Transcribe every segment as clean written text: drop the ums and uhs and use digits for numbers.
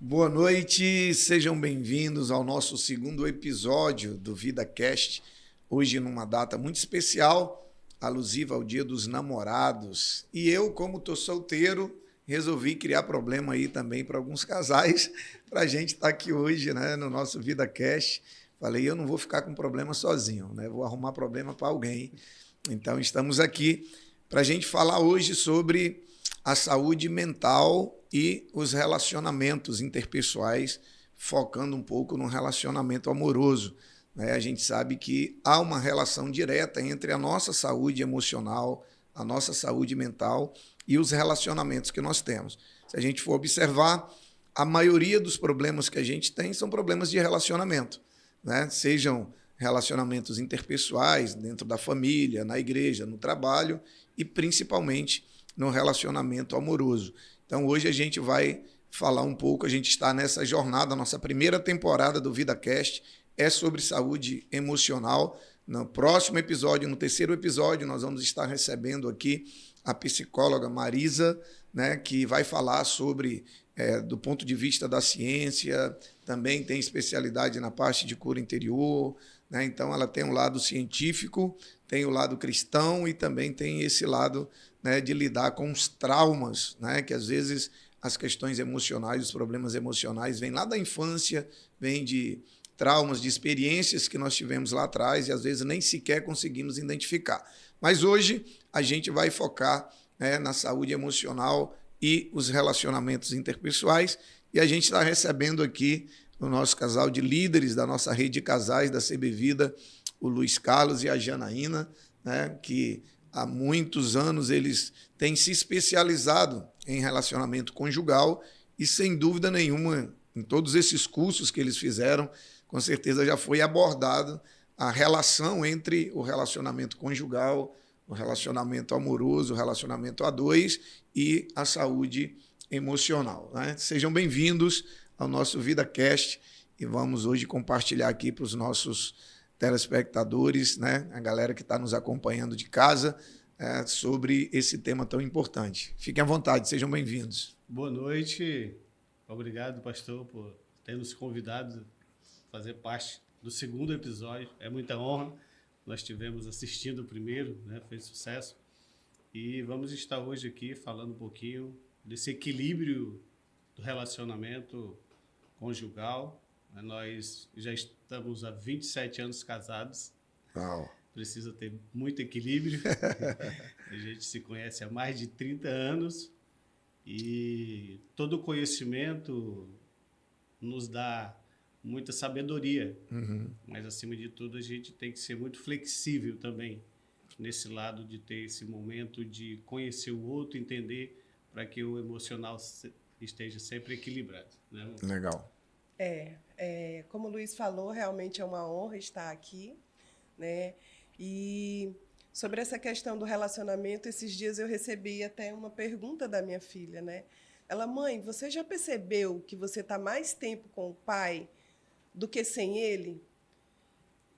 Boa noite, sejam bem-vindos ao nosso segundo episódio do VidaCast. Hoje numa data muito especial, alusiva ao Dia dos Namorados. E eu, como estou solteiro, resolvi criar problema aí também para alguns casais, para a gente estar aqui hoje, né, no nosso VidaCast. Falei, eu não vou ficar com problema sozinho, né? Vou arrumar problema para alguém. Então, estamos aqui para a gente falar hoje sobre a saúde mental e os relacionamentos interpessoais, focando um pouco no relacionamento amoroso, né? A gente sabe que há uma relação direta entre a nossa saúde emocional, a nossa saúde mental e os relacionamentos que nós temos. Se a gente for observar, a maioria dos problemas que a gente tem são problemas de relacionamento, né? Sejam relacionamentos interpessoais, dentro da família, na igreja, no trabalho e principalmente no relacionamento amoroso. Então, hoje a gente vai falar um pouco, a gente está nessa jornada, a nossa primeira temporada do VidaCast é sobre saúde emocional. No próximo episódio, no terceiro episódio, nós vamos estar recebendo aqui a psicóloga Marisa, né, que vai falar sobre, do ponto de vista da ciência, também tem especialidade na parte de cura interior, né? Então, ela tem um lado científico, tem o lado cristão e também tem esse lado, né, de lidar com os traumas, né, que às vezes as questões emocionais, os problemas emocionais vêm lá da infância, vêm de traumas, de experiências que nós tivemos lá atrás e às vezes nem sequer conseguimos identificar. Mas hoje a gente vai focar, né, na saúde emocional e os relacionamentos interpessoais e a gente está recebendo aqui o nosso casal de líderes da nossa rede de casais da CB Vida, o Luiz Carlos e a Janaína, né, que há muitos anos eles têm se especializado em relacionamento conjugal e, sem dúvida nenhuma, em todos esses cursos que eles fizeram, com certeza já foi abordado a relação entre o relacionamento conjugal, o relacionamento amoroso, o relacionamento a dois e a saúde emocional, né? Sejam bem-vindos ao nosso VidaCast e vamos hoje compartilhar aqui para os nossos telespectadores, né, a galera que está nos acompanhando de casa, sobre esse tema tão importante. Fiquem à vontade, sejam bem-vindos. Boa noite, obrigado, pastor, por ter nos convidado a fazer parte do segundo episódio. É muita honra, nós tivemos assistindo o primeiro, né, fez sucesso, e vamos estar hoje aqui falando um pouquinho desse equilíbrio do relacionamento conjugal. Nós já estamos há 27 anos casados. Uau. Precisa ter muito equilíbrio. A gente se conhece há mais de 30 anos e todo o conhecimento nos dá muita sabedoria. Uhum. Mas, acima de tudo, a gente tem que ser muito flexível também nesse lado de ter esse momento de conhecer o outro, entender, para que o emocional esteja sempre equilibrado, né? Legal. Como o Luiz falou, realmente é uma honra estar aqui, né? E sobre essa questão do relacionamento, esses dias eu recebi até uma pergunta da minha filha, né? Ela, mãe, você já percebeu que você está mais tempo com o pai do que sem ele?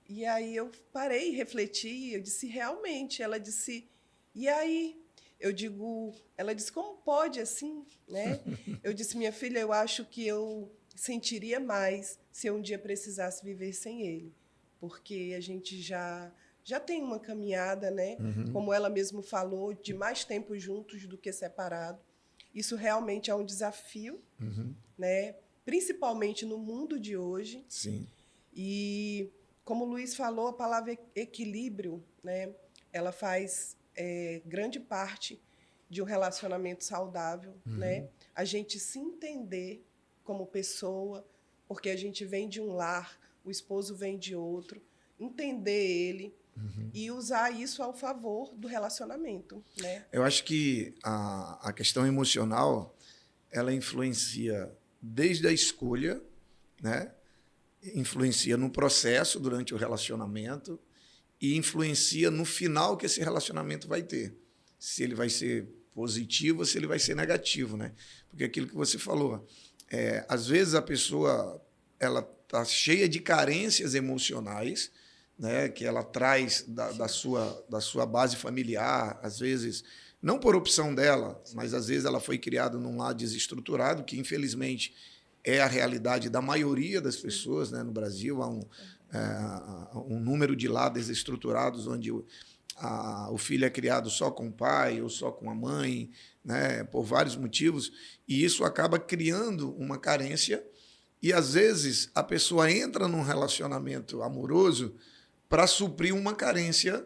E aí eu parei e refleti, eu disse, realmente. Ela disse, e aí? Ela disse, como pode assim, né? Eu disse, minha filha, eu acho que eu sentiria mais se eu um dia precisasse viver sem ele, porque a gente já tem uma caminhada, né? Uhum. Como ela mesmo falou, de mais tempo juntos do que separado. Isso realmente é um desafio, Uhum. né? Principalmente no mundo de hoje. Sim. E, como o Luiz falou, a palavra equilíbrio, né? Ela faz grande parte de um relacionamento saudável, Uhum. né? A gente se entender como pessoa, porque a gente vem de um lar, o esposo vem de outro, entender ele, uhum, e usar isso ao favor do relacionamento, né? Eu acho que a questão emocional, ela influencia desde a escolha, né? Influencia no processo durante o relacionamento e influencia no final que esse relacionamento vai ter. Se ele vai ser positivo ou se ele vai ser negativo, né? Porque aquilo que você falou, às vezes a pessoa ela está cheia de carências emocionais, né, que ela traz da sua base familiar, às vezes, não por opção dela, mas às vezes ela foi criada num lar desestruturado, que infelizmente é a realidade da maioria das pessoas, né? No Brasil há um número de lares estruturados onde o filho é criado só com o pai ou só com a mãe, né? Por vários motivos, e isso acaba criando uma carência. E, às vezes, a pessoa entra num relacionamento amoroso para suprir uma carência,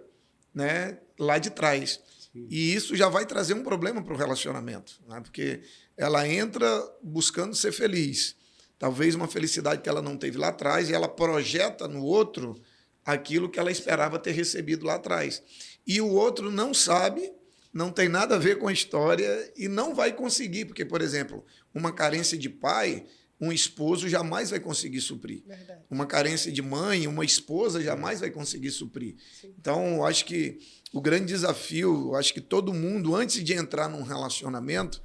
né, lá de trás. Sim. E isso já vai trazer um problema para o relacionamento, né? Porque ela entra buscando ser feliz. Talvez uma felicidade que ela não teve lá atrás, e ela projeta no outro aquilo que ela esperava ter recebido lá atrás. E o outro não sabe, não tem nada a ver com a história e não vai conseguir. Porque, por exemplo, uma carência de pai, um esposo jamais vai conseguir suprir. Verdade. Uma carência de mãe, uma esposa jamais vai conseguir suprir. Sim. Então, eu acho que o grande desafio, eu acho que todo mundo, antes de entrar num relacionamento,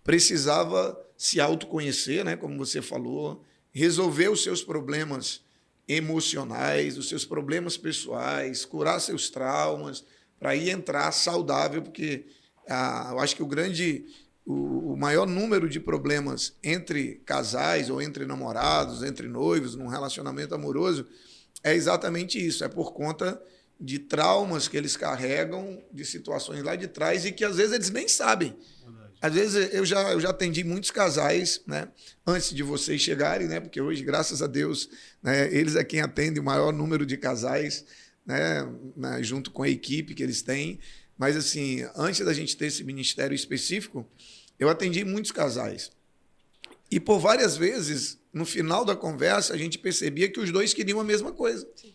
precisava se autoconhecer, né, como você falou, resolver os seus problemas emocionais, os seus problemas pessoais, curar seus traumas, para ir entrar saudável, porque eu acho que o maior número de problemas entre casais ou entre namorados, entre noivos, num relacionamento amoroso, é exatamente isso. É por conta de traumas que eles carregam, de situações lá de trás e que, às vezes, eles nem sabem. Verdade. Às vezes, eu já atendi muitos casais, né, antes de vocês chegarem, né, porque hoje, graças a Deus, né, eles é quem atende o maior número de casais, né, junto com a equipe que eles têm. Mas, assim, antes da gente ter esse ministério específico, eu atendi muitos casais. E, por várias vezes, no final da conversa, a gente percebia que os dois queriam a mesma coisa. Sim.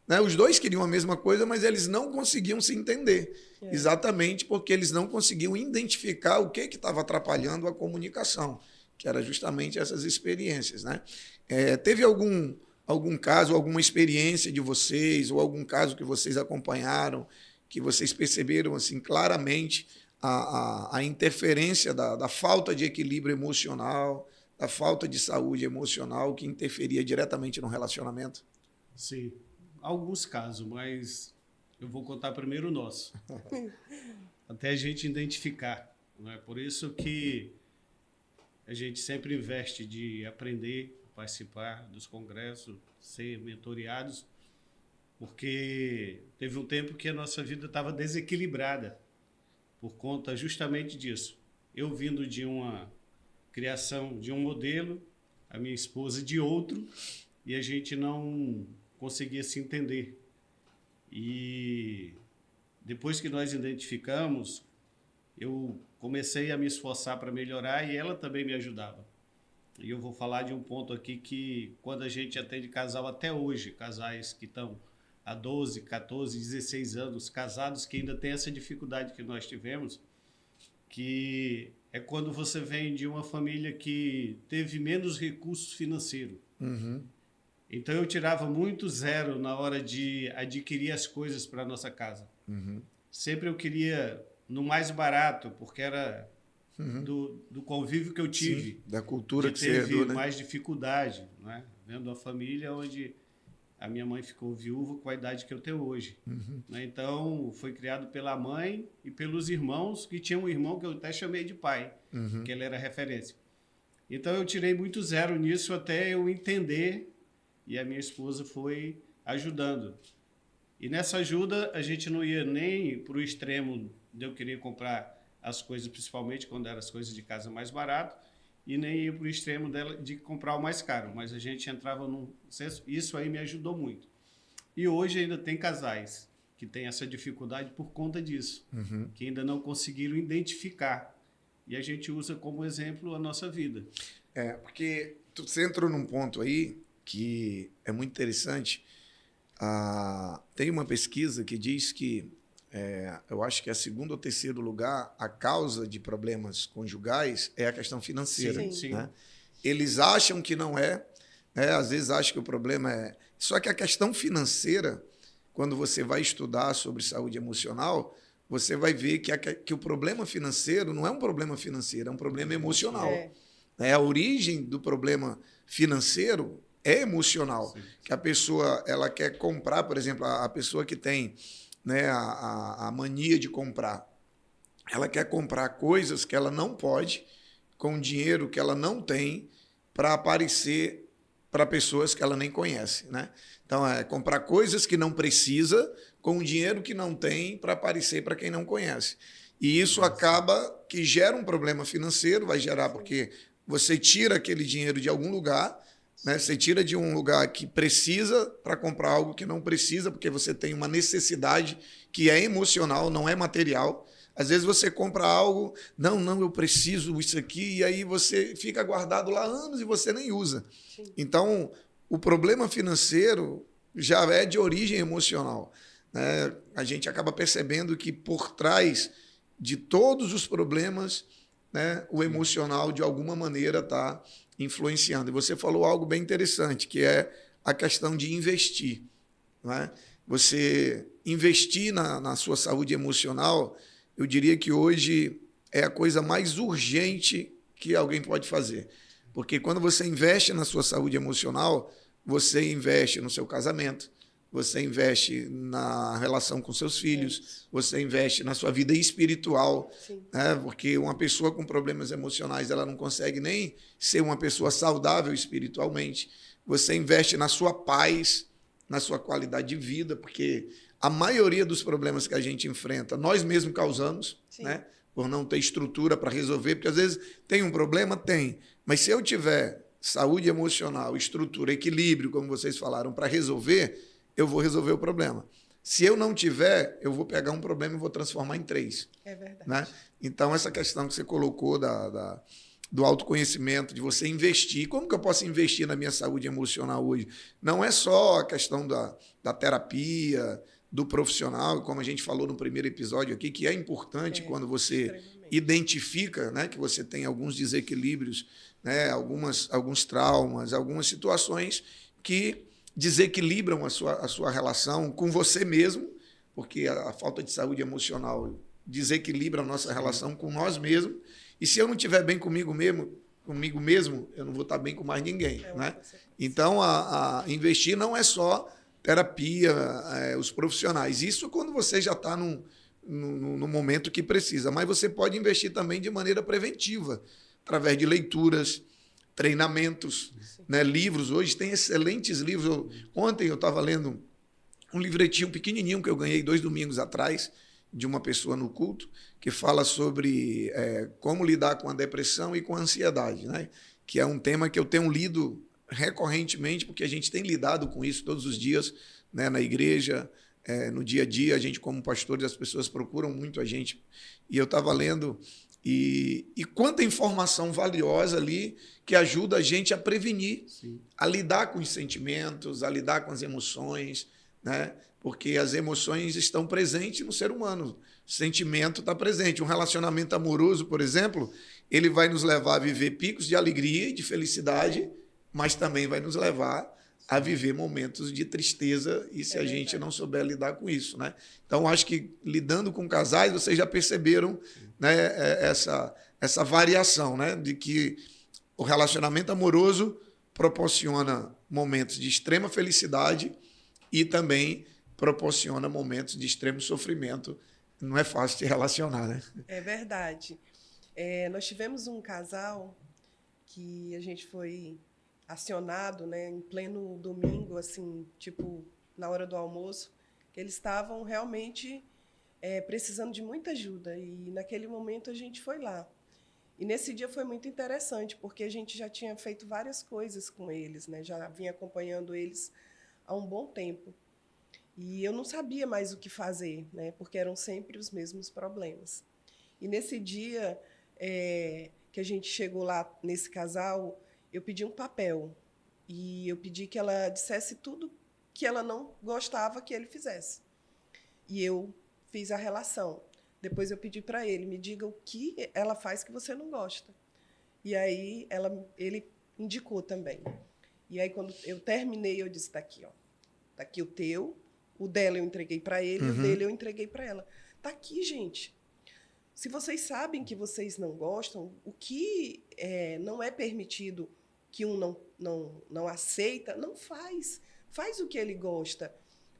Né? Os dois queriam a mesma coisa, mas eles não conseguiam se entender. É. Exatamente porque eles não conseguiam identificar o que estava atrapalhando a comunicação, que era justamente essas experiências. Né? Teve algum caso, alguma experiência de vocês, ou algum caso que vocês acompanharam, que vocês perceberam assim claramente a interferência da falta de equilíbrio emocional, da falta de saúde emocional que interferia diretamente no relacionamento? Sim, alguns casos, mas eu vou contar primeiro o nosso, até a gente identificar. Não é por isso que a gente sempre investe de aprender, participar dos congressos, ser mentoreados, porque teve um tempo que a nossa vida estava desequilibrada por conta justamente disso. Eu vindo de uma criação de um modelo, a minha esposa de outro, e a gente não conseguia se entender. E depois que nós identificamos, eu comecei a me esforçar para melhorar e ela também me ajudava. E eu vou falar de um ponto aqui que, quando a gente atende casal até hoje, casais que estão há 12, 14, 16 anos, casados que ainda têm essa dificuldade que nós tivemos, que é quando você vem de uma família que teve menos recursos financeiros. Uhum. Então, eu tirava muito zero na hora de adquirir as coisas para a nossa casa. Uhum. Sempre eu queria no mais barato, porque era do convívio que eu tive. Sim, da cultura que você herdou, né? Mais dificuldade, né? Vendo uma família onde a minha mãe ficou viúva com a idade que eu tenho hoje. Uhum. Né? Então, foi criado pela mãe e pelos irmãos, que tinha um irmão que eu até chamei de pai, que ele era referência. Então, eu tirei muito zero nisso até eu entender, e a minha esposa foi ajudando. E nessa ajuda, a gente não ia nem para o extremo de eu querer comprar as coisas, principalmente quando eram as coisas de casa mais barato, e nem ia para o extremo dela de comprar o mais caro, mas a gente entrava num senso, isso aí me ajudou muito. E hoje ainda tem casais que têm essa dificuldade por conta disso, que ainda não conseguiram identificar. E a gente usa como exemplo a nossa vida. Porque você entrou num ponto aí que é muito interessante. Tem uma pesquisa que diz que, eu acho que é segundo ou terceiro lugar, a causa de problemas conjugais é a questão financeira. Sim, sim. Né? Eles acham que não é, né? Às vezes acham que o problema é... Só que a questão financeira, quando você vai estudar sobre saúde emocional, você vai ver que o problema financeiro não é um problema financeiro, é um problema emocional. A origem do problema financeiro é emocional. Sim. Que a pessoa ela quer comprar, por exemplo, a pessoa que tem, né, a mania de comprar. Ela quer comprar coisas que ela não pode, com dinheiro que ela não tem, para aparecer para pessoas que ela nem conhece, né? Então, é comprar coisas que não precisa com o dinheiro que não tem para aparecer para quem não conhece. E isso acaba que gera um problema financeiro, vai gerar porque você tira aquele dinheiro de algum lugar, né? Você tira de um lugar que precisa para comprar algo que não precisa, porque você tem uma necessidade que é emocional, não é material. Às vezes você compra algo, não, eu preciso isso aqui, e aí você fica guardado lá anos e você nem usa. Sim. Então, o problema financeiro já é de origem emocional, né? A gente acaba percebendo que por trás de todos os problemas, né, o emocional, de alguma maneira, está influenciando. E você falou algo bem interessante, que é a questão de investir, né? Você investir na sua saúde emocional, eu diria que hoje é a coisa mais urgente que alguém pode fazer. Porque quando você investe na sua saúde emocional, você investe no seu casamento, você investe na relação com seus filhos, você investe na sua vida espiritual, né? Porque uma pessoa com problemas emocionais, ela não consegue nem ser uma pessoa saudável espiritualmente. Você investe na sua paz, na sua qualidade de vida, porque a maioria dos problemas que a gente enfrenta, nós mesmos causamos, né? Por não ter estrutura para resolver, porque às vezes tem um problema, tem, mas se eu tiver saúde emocional, estrutura, equilíbrio, como vocês falaram, para resolver, eu vou resolver o problema. Se eu não tiver, eu vou pegar um problema e vou transformar em 3. É verdade. Né? Então, essa questão que você colocou do autoconhecimento, de você investir. Como que eu posso investir na minha saúde emocional hoje? Não é só a questão da terapia, do profissional, como a gente falou no primeiro episódio aqui, que é importante quando você identifica, né, que você tem alguns desequilíbrios, né, alguns traumas, algumas situações que desequilibram a sua relação com você mesmo, porque a falta de saúde emocional desequilibra a nossa relação com nós mesmos. E se eu não estiver bem comigo mesmo, eu não vou estar bem com mais ninguém, né? Então, investir não é só terapia, os profissionais. Isso quando você já está no momento que precisa. Mas você pode investir também de maneira preventiva, através de leituras, treinamentos, né, livros. Hoje tem excelentes livros. Ontem eu estava lendo um livretinho pequenininho que eu ganhei 2 domingos atrás, de uma pessoa no culto, que fala sobre como lidar com a depressão e com a ansiedade, né? Que é um tema que eu tenho lido recorrentemente, porque a gente tem lidado com isso todos os dias, né, na igreja, no dia a dia. A gente, como pastores, as pessoas procuram muito a gente. E eu estava lendo, e quanta informação valiosa ali que ajuda a gente a prevenir, a lidar com os sentimentos, a lidar com as emoções, né? Porque as emoções estão presentes no ser humano. O sentimento está presente. Um relacionamento amoroso, por exemplo, ele vai nos levar a viver picos de alegria e de felicidade, mas também vai nos levar a viver momentos de tristeza, e se a gente não souber lidar com isso, né? Então, acho que lidando com casais, vocês já perceberam, né, essa variação, né, de que o relacionamento amoroso proporciona momentos de extrema felicidade e também proporciona momentos de extremo sofrimento. Não é fácil de relacionar, né? É verdade. Nós tivemos um casal que a gente foi acionado, né, em pleno domingo, assim, tipo, na hora do almoço, que eles estavam realmente precisando de muita ajuda. E, naquele momento, a gente foi lá. E, nesse dia, foi muito interessante, porque a gente já tinha feito várias coisas com eles, né? Já vinha acompanhando eles há um bom tempo. E eu não sabia mais o que fazer, né? Porque eram sempre os mesmos problemas. E, nesse dia que a gente chegou lá, nesse casal, eu pedi um papel e eu pedi que ela dissesse tudo que ela não gostava que ele fizesse. E eu fiz a relação. Depois eu pedi para ele, me diga o que ela faz que você não gosta. E aí ele indicou também. E aí quando eu terminei, eu disse, tá aqui, ó. Tá aqui o teu, o dela eu entreguei para ele, e o dele eu entreguei para ela. Tá aqui, gente. Se vocês sabem que vocês não gostam, o que não é permitido, que um não aceita, não faz. Faz o que ele gosta.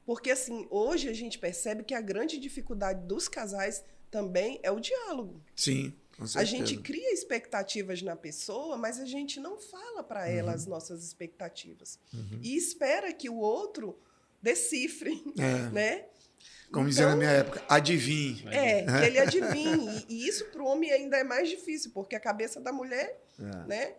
Porque, assim, hoje a gente percebe que a grande dificuldade dos casais também é o diálogo. Sim. Com A certeza. gente cria expectativas na pessoa, mas a gente não fala para ela as nossas expectativas. E espera que o outro decifre, É. né? Como dizia na Então, minha época, adivinhe. que ele adivinhe. E isso para o homem ainda é mais difícil, porque a cabeça da mulher, É. né?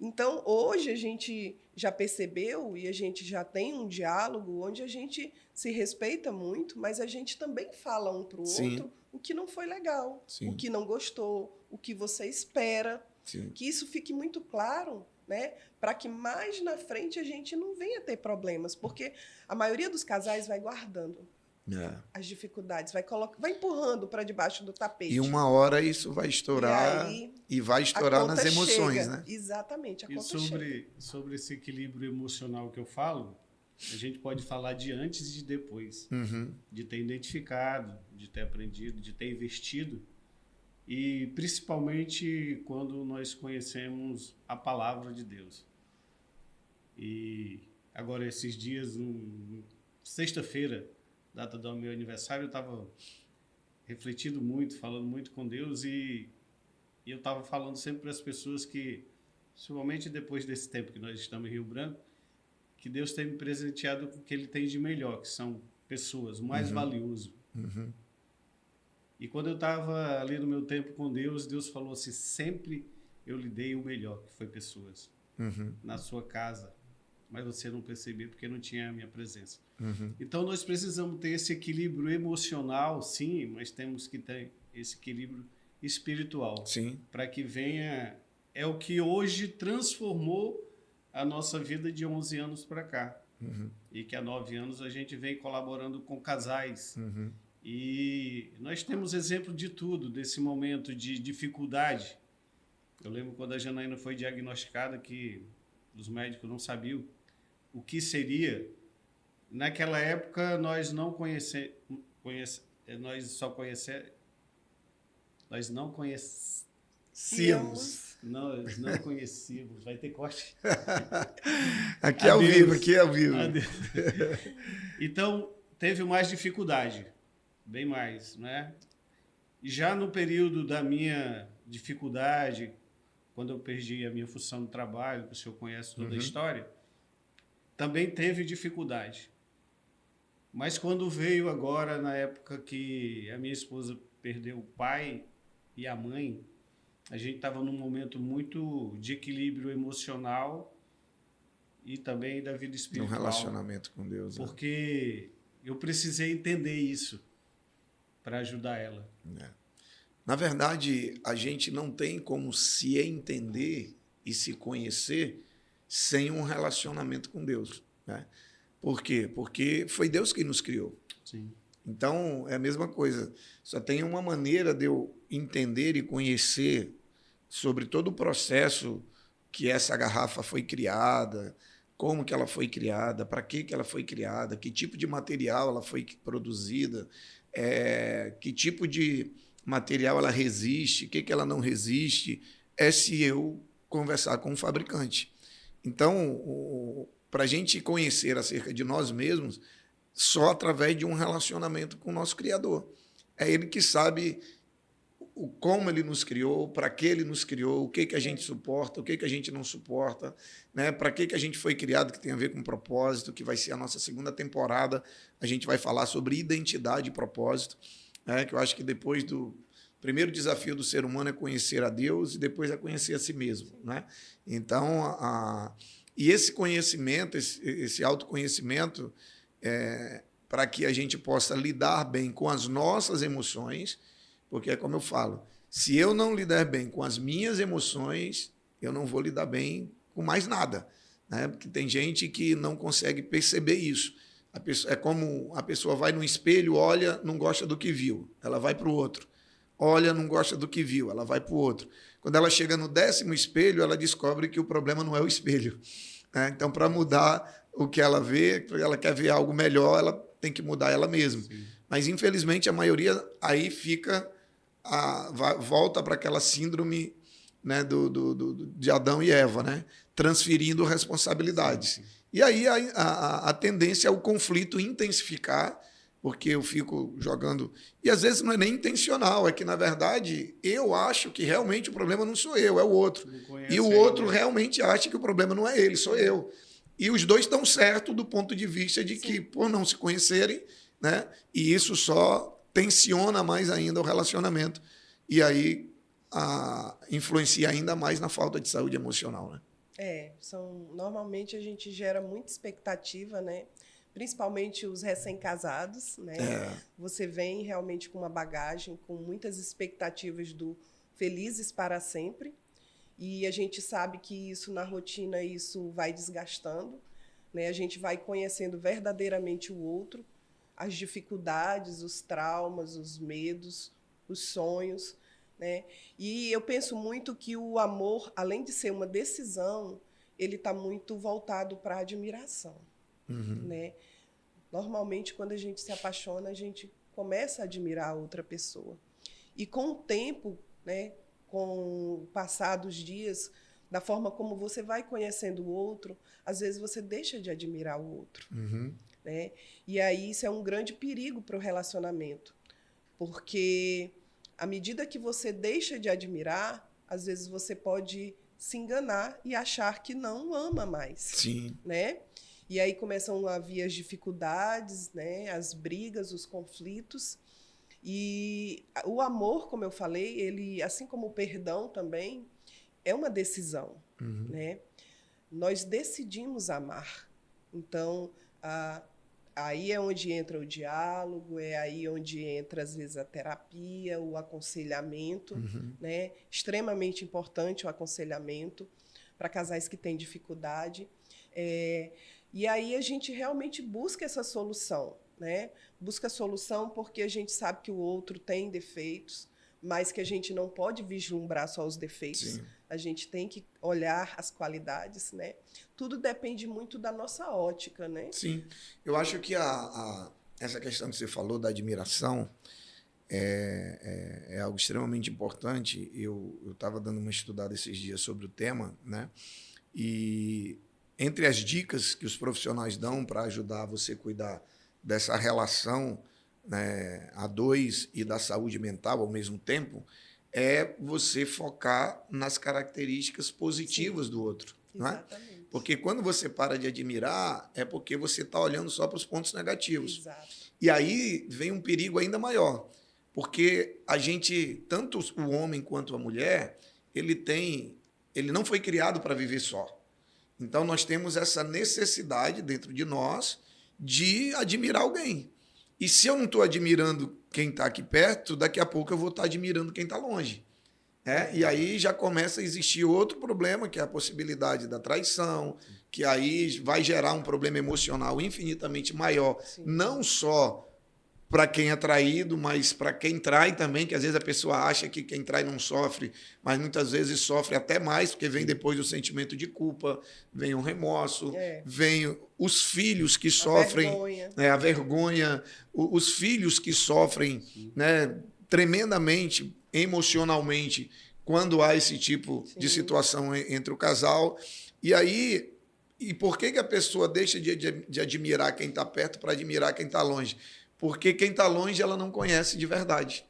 Então, hoje a gente já percebeu e a gente já tem um diálogo onde a gente se respeita muito, mas a gente também fala um para o Sim. outro o que não foi legal, Sim. o que não gostou, o que você espera. Sim. Que isso fique muito claro, né? Para que mais na frente a gente não venha ter problemas, porque a maioria dos casais vai guardando É. as dificuldades, vai empurrando para debaixo do tapete. E uma hora isso vai estourar E aí, e vai a estourar conta nas emoções, chega. né? Exatamente, a E conta chega. sobre esse equilíbrio emocional que eu falo, a gente pode falar de antes e de depois. Uhum. De ter identificado, de ter aprendido, de ter investido. E principalmente quando nós conhecemos a palavra de Deus. E agora, esses dias, sexta-feira, data do meu aniversário, eu estava refletindo muito, falando muito com Deus e eu estava falando sempre para as pessoas que, principalmente depois desse tempo que nós estamos em Rio Branco, que Deus tem me presenteado com o que Ele tem de melhor, que são pessoas, o mais valioso. Uhum. E quando eu estava ali no meu tempo com Deus, Deus falou assim, sempre eu lhe dei o melhor, que foi pessoas, Uhum. na sua casa, mas você não percebeu porque não tinha a minha presença. Uhum. Então nós precisamos ter esse equilíbrio emocional, sim, mas temos que ter esse equilíbrio espiritual, Sim. para que venha, é o que hoje transformou a nossa vida de 11 anos para cá. Uhum. E que há 9 anos a gente vem colaborando com casais. Uhum. E nós temos exemplo de tudo, desse momento de dificuldade. Eu lembro quando a Janaína foi diagnosticada que os médicos não sabiam o que seria. Naquela época nós não conhecíamos. Nós não conhecíamos. Vai ter corte. Aqui é ao Adeus. vivo, aqui é ao vivo. Adeus. Então, teve mais dificuldade, bem mais, né? E já no período da minha dificuldade, quando eu perdi a minha função no trabalho, que o senhor conhece toda a história, também teve dificuldade. Mas quando veio agora, na época que a minha esposa perdeu o pai e a mãe, a gente estava num momento muito de equilíbrio emocional e também da vida Um espiritual. relacionamento com Deus. né? Porque eu precisei entender isso para ajudar ela. Na verdade, a gente não tem como se entender e se conhecer sem um relacionamento com Deus. Né? Por quê? Porque foi Deus que nos criou. Sim. Então, é a mesma coisa. Só tem uma maneira de eu entender e conhecer sobre todo o processo que essa garrafa foi criada, como que ela foi criada, para que ela foi criada, que tipo de material ela foi produzida, que tipo de material ela resiste, o que ela não resiste, é se eu conversar com o fabricante. Então, para a gente conhecer acerca de nós mesmos, só através de um relacionamento com o nosso Criador. É Ele que sabe como Ele nos criou, para que Ele nos criou, o que a gente suporta, o que a gente não suporta, né? Para que a gente foi criado, que tem a ver com propósito, que vai ser a nossa segunda temporada. A gente vai falar sobre identidade e propósito, né? Que eu acho que depois do primeiro desafio do ser humano é conhecer a Deus e depois é conhecer a si mesmo. Né? Então, e esse conhecimento, esse autoconhecimento, para que a gente possa lidar bem com as nossas emoções, porque é como eu falo, se eu não lidar bem com as minhas emoções, eu não vou lidar bem com mais nada. Né? Porque tem gente que não consegue perceber isso. É como a pessoa vai no espelho, olha, não gosta do que viu, ela vai para o outro. Olha, não gosta do que viu, ela vai para o outro. Quando ela chega no 10º espelho, ela descobre que o problema não é o espelho. Né? Então, para mudar o que ela vê, ela quer ver algo melhor, ela tem que mudar ela mesma. Sim. Mas, infelizmente, a maioria aí volta para aquela síndrome, né, de Adão e Eva, né? Transferindo responsabilidades. Sim. E aí a tendência é o conflito intensificar, porque eu fico jogando. E às vezes não é nem intencional, é que, na verdade, eu acho que realmente o problema não sou eu, é o outro. E o outro realmente acha que o problema não é ele, sou eu. E os dois estão certos do ponto de vista de que, por não se conhecerem, né? E isso só tensiona mais ainda o relacionamento. E aí influencia ainda mais na falta de saúde emocional, né? Normalmente a gente gera muita expectativa, né? Principalmente os recém-casados, né? Você vem realmente com uma bagagem, com muitas expectativas do felizes para sempre, e a gente sabe que isso na rotina isso vai desgastando, né? A gente vai conhecendo verdadeiramente o outro, as dificuldades, os traumas, os medos, os sonhos, né? E eu penso muito que o amor, além de ser uma decisão, ele está muito voltado para a admiração. Né? Normalmente, quando a gente se apaixona, a gente começa a admirar a outra pessoa. E com o tempo, né, com o passar dos dias, da forma como você vai conhecendo o outro, às vezes você deixa de admirar o outro. Né? E aí isso é um grande perigo para o relacionamento, porque à medida que você deixa de admirar, às vezes você pode se enganar e achar que não ama mais. Sim. Né? E aí começam a vir as dificuldades, né? As brigas, os conflitos. E o amor, como eu falei, ele, assim como o perdão também, é uma decisão. Né? Nós decidimos amar. Então, aí é onde entra o diálogo, é aí onde entra, às vezes, a terapia, o aconselhamento. Né? Extremamente importante o aconselhamento para casais que têm dificuldade. E aí a gente realmente busca essa solução, né? Busca a solução porque a gente sabe que o outro tem defeitos, mas que a gente não pode vislumbrar só os defeitos. Sim. A gente tem que olhar as qualidades, né? Tudo depende muito da nossa ótica, né? Sim. Eu acho que essa questão que você falou da admiração é algo extremamente importante. Eu estava dando uma estudada esses dias sobre o tema, né? E entre as dicas que os profissionais dão para ajudar você a cuidar dessa relação, né, a dois e da saúde mental ao mesmo tempo, é você focar nas características positivas Sim. do outro. Exatamente. Não é? Porque quando você para de admirar, é porque você está olhando só para os pontos negativos. Exato. E aí vem um perigo ainda maior, porque a gente, tanto o homem quanto a mulher, ele não foi criado para viver só. Então, nós temos essa necessidade dentro de nós de admirar alguém. E se eu não estou admirando quem está aqui perto, daqui a pouco eu vou estar admirando quem está longe. E aí já começa a existir outro problema, que é a possibilidade da traição, que aí vai gerar um problema emocional infinitamente maior, Sim. não só para quem é traído, mas para quem trai também, que às vezes a pessoa acha que quem trai não sofre, mas muitas vezes sofre até mais, porque vem depois do sentimento de culpa, vem o remorso, vem os filhos que sofrem a vergonha, os filhos que sofrem, né, tremendamente, emocionalmente, quando há esse tipo Sim. de situação entre o casal. E aí, por que a pessoa deixa de admirar quem está perto para admirar quem está longe? Porque quem está longe, ela não conhece de verdade.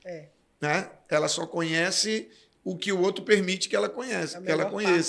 Né? Ela só conhece o que o outro permite que ela conheça,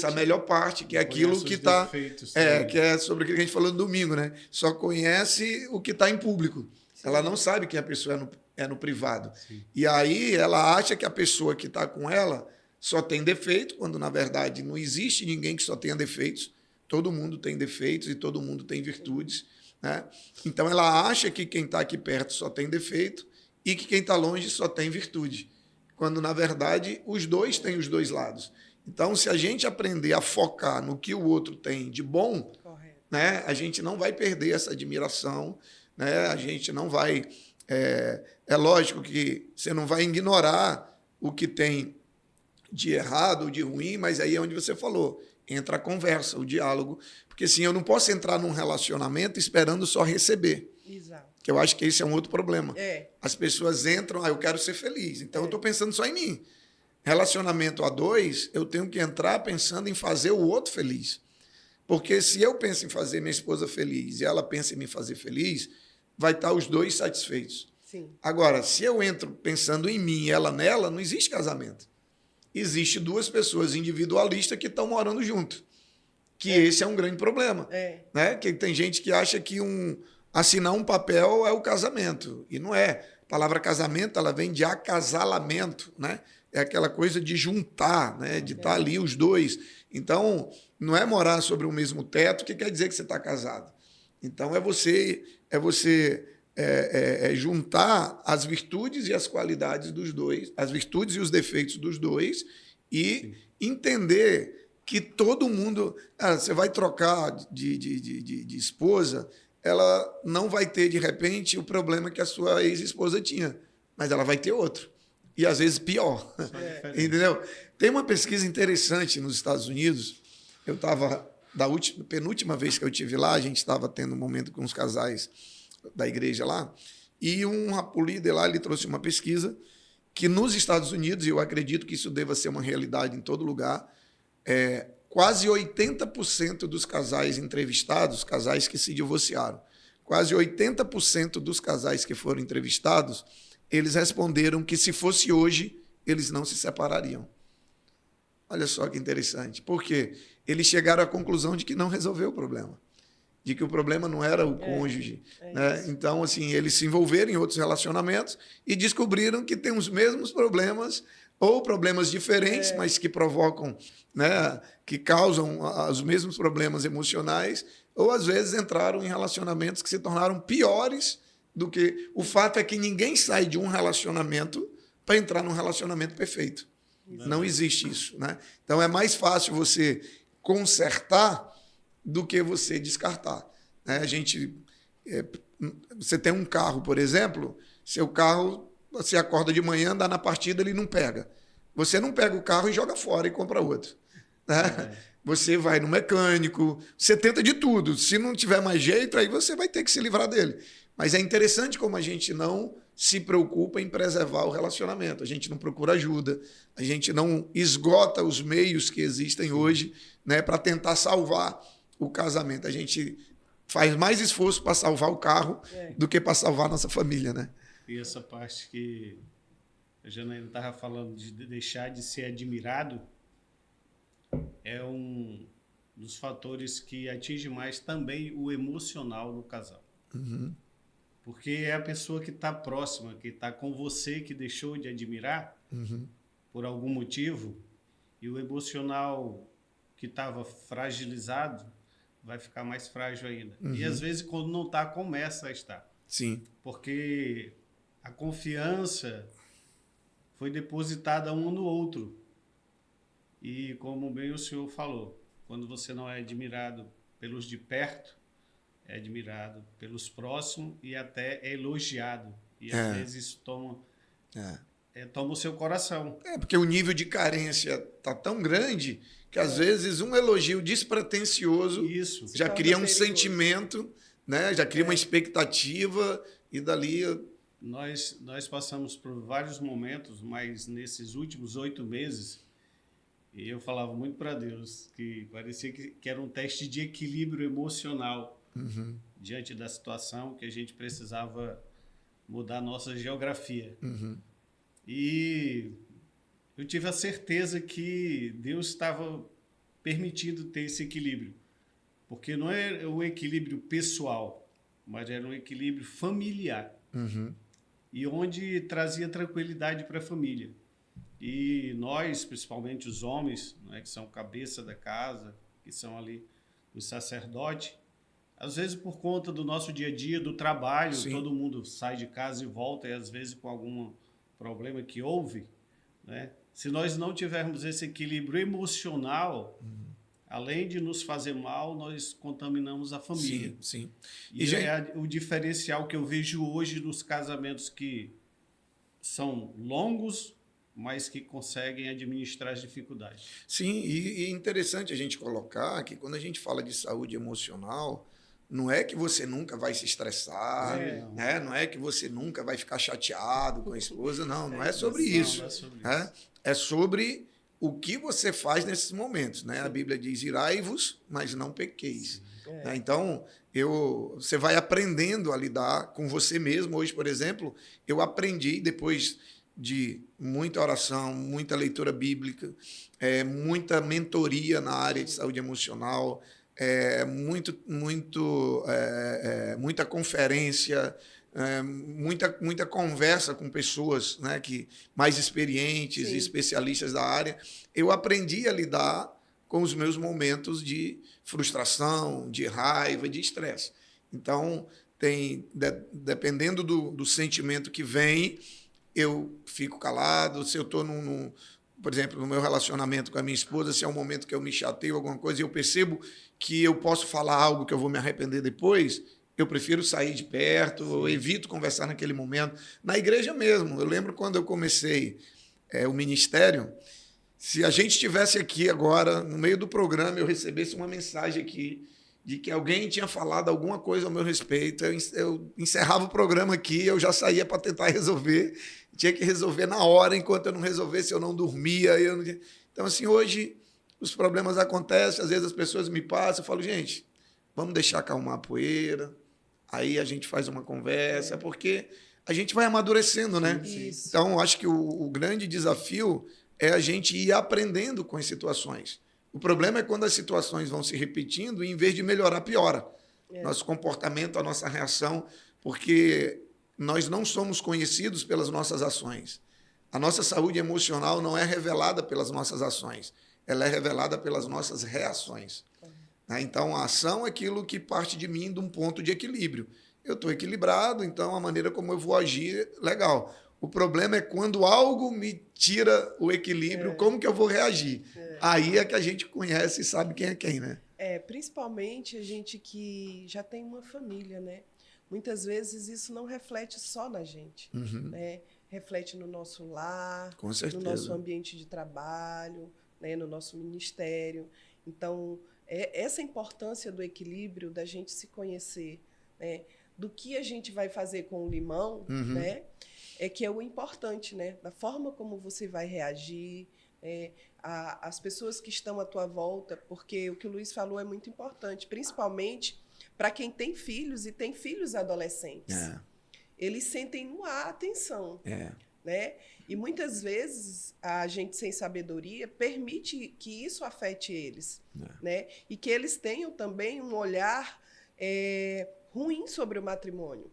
a melhor parte, que é aquilo que está... que é sobre aquilo que a gente falou no domingo, né? Só conhece o que está em público. Sim. Ela não sabe quem a pessoa é no privado. Sim. E aí ela acha que a pessoa que está com ela só tem defeito, quando, na verdade, não existe ninguém que só tenha defeitos. Todo mundo tem defeitos e todo mundo tem virtudes. Né? Então, ela acha que quem está aqui perto só tem defeito e que quem está longe só tem virtude, quando, na verdade, os dois têm os dois lados. Então, se a gente aprender a focar no que o outro tem de bom, né, a gente não vai perder essa admiração, né? A gente não vai... É lógico que você não vai ignorar o que tem de errado ou de ruim, mas aí é onde você falou, entra a conversa, o diálogo, porque assim, eu não posso entrar num relacionamento esperando só receber. Exato. Que eu acho que esse é um outro problema. As pessoas entram, eu quero ser feliz, então eu estou pensando só em mim. Relacionamento a dois, eu tenho que entrar pensando em fazer o outro feliz. Porque se eu penso em fazer minha esposa feliz e ela pensa em me fazer feliz, vai estar os dois satisfeitos. Sim. Agora, se eu entro pensando em mim e ela nela, não existe casamento. Existe duas pessoas individualistas que estão morando junto. Que esse é um grande problema. Né? Que tem gente que acha que assinar um papel é o casamento. E não é. A palavra casamento, ela vem de acasalamento, né? É aquela coisa de juntar, né? De estar ali os dois. Então, não é morar sobre o mesmo teto que quer dizer que você está casado. Então, é você juntar as virtudes e as qualidades dos dois, as virtudes e os defeitos dos dois, e entender que todo mundo... você vai trocar de esposa, ela não vai ter, de repente, o problema que a sua ex-esposa tinha, mas ela vai ter outro. E, às vezes, pior. Entendeu? Tem uma pesquisa interessante nos Estados Unidos. Eu estava... penúltima vez que eu estive lá, a gente estava tendo um momento com os casais da igreja lá, e o líder lá, ele trouxe uma pesquisa que nos Estados Unidos, e eu acredito que isso deva ser uma realidade em todo lugar, quase 80% dos casais entrevistados, casais que se divorciaram, quase 80% dos casais que foram entrevistados, eles responderam que se fosse hoje, eles não se separariam. Olha só que interessante. Por quê? Eles chegaram à conclusão de que não resolveu o problema. De que o problema não era o cônjuge. Né? Então, assim, eles se envolveram em outros relacionamentos e descobriram que tem os mesmos problemas, ou problemas diferentes, mas que provocam, né, que causam os mesmos problemas emocionais, ou às vezes entraram em relacionamentos que se tornaram piores do que... O fato é que ninguém sai de um relacionamento para entrar num relacionamento perfeito. Não existe isso. Né? Então, é mais fácil você consertar do que você descartar. Né? Você tem um carro, por exemplo, seu carro, você acorda de manhã, anda na partida, ele não pega. Você não pega o carro e joga fora e compra outro. Né? Você vai no mecânico, você tenta de tudo. Se não tiver mais jeito, aí você vai ter que se livrar dele. Mas é interessante como a gente não se preocupa em preservar o relacionamento. A gente não procura ajuda, a gente não esgota os meios que existem hoje, né, para tentar salvar o casamento. A gente faz mais esforço para salvar o carro do que para salvar a nossa família. Né? E essa parte que a Janaína estava falando de deixar de ser admirado é um dos fatores que atinge mais também o emocional no casal. Uhum. Porque é a pessoa que está próxima, que está com você, que deixou de admirar por algum motivo, e o emocional que estava fragilizado vai ficar mais frágil ainda. E às vezes, quando não está, começa a estar. Sim. Porque a confiança foi depositada um no outro. E como bem o senhor falou, quando você não é admirado pelos de perto, é admirado pelos próximos e até é elogiado. E às vezes isso toma o seu coração. Porque o nível de carência está tão grande que às vezes um elogio despretensioso já cria um sentimento, né? Já cria uma expectativa e dali... Nós passamos por vários momentos, mas nesses últimos 8 meses, e eu falava muito para Deus que parecia que era um teste de equilíbrio emocional diante da situação, que a gente precisava mudar a nossa geografia. E eu tive a certeza que Deus estava permitindo ter esse equilíbrio, porque não é um equilíbrio pessoal, mas era um equilíbrio familiar, e onde trazia tranquilidade para a família. E nós, principalmente os homens, né, que são cabeça da casa, que são ali os sacerdotes, às vezes por conta do nosso dia a dia, do trabalho, todo mundo sai de casa e volta, e às vezes com algum problema que houve, né? Se nós não tivermos esse equilíbrio emocional, além de nos fazer mal, nós contaminamos a família. Sim. E é o diferencial que eu vejo hoje nos casamentos que são longos, mas que conseguem administrar as dificuldades. Sim, e é interessante a gente colocar que quando a gente fala de saúde emocional, não é que você nunca vai se estressar, né? Não é que você nunca vai ficar chateado com a esposa, não é sobre isso. Não é sobre isso. Né? É sobre o que você faz nesses momentos. Né? A Bíblia diz, irai-vos, mas não pequeis. Né? Então, você vai aprendendo a lidar com você mesmo. Hoje, por exemplo, eu aprendi, depois de muita oração, muita leitura bíblica, muita mentoria na área de saúde emocional, muita conferência, muita conversa com pessoas, né, mais experientes e especialistas da área. Eu aprendi a lidar com os meus momentos de frustração, de raiva, de estresse. Então, dependendo do sentimento que vem, eu fico calado. Se eu estou, por exemplo, no meu relacionamento com a minha esposa, se é um momento que eu me chateio, alguma coisa, e eu percebo que eu posso falar algo que eu vou me arrepender depois, eu prefiro sair de perto, eu evito conversar naquele momento. Na igreja mesmo, eu lembro quando eu comecei o ministério, se a gente estivesse aqui agora, no meio do programa, eu recebesse uma mensagem aqui de que alguém tinha falado alguma coisa ao meu respeito, eu encerrava o programa aqui, eu já saía para tentar resolver, tinha que resolver na hora, enquanto eu não resolvesse, eu não dormia. Então, assim, hoje os problemas acontecem, às vezes as pessoas me passam, eu falo, gente, vamos deixar acalmar a poeira, aí a gente faz uma conversa, porque a gente vai amadurecendo, né? Isso. Então, acho que o grande desafio é a gente ir aprendendo com as situações. O problema é quando as situações vão se repetindo e, em vez de melhorar, piora. Nosso comportamento, a nossa reação, porque nós não somos conhecidos pelas nossas ações. A nossa saúde emocional não é revelada pelas nossas ações, ela é revelada pelas nossas reações. Então, a ação é aquilo que parte de mim de um ponto de equilíbrio. Eu estou equilibrado, então a maneira como eu vou agir, legal. O problema é quando algo me tira o equilíbrio, como que eu vou reagir? Aí é que a gente conhece e sabe quem é quem, né? Principalmente a gente que já tem uma família, né? Muitas vezes isso não reflete só na gente, né? Reflete no nosso lar, Com certeza. no nosso ambiente de trabalho, né? No nosso ministério. Então, essa importância do equilíbrio, da gente se conhecer, né? Do que a gente vai fazer com o limão, né? É que é o importante, né? Da forma como você vai reagir, as pessoas que estão à tua volta, porque o que o Luiz falou é muito importante, principalmente para quem tem filhos e tem filhos adolescentes. Eles sentem no ar a atenção, né? E muitas vezes a gente, sem sabedoria, permite que isso afete eles, né? E que eles tenham também um olhar ruim sobre o matrimônio.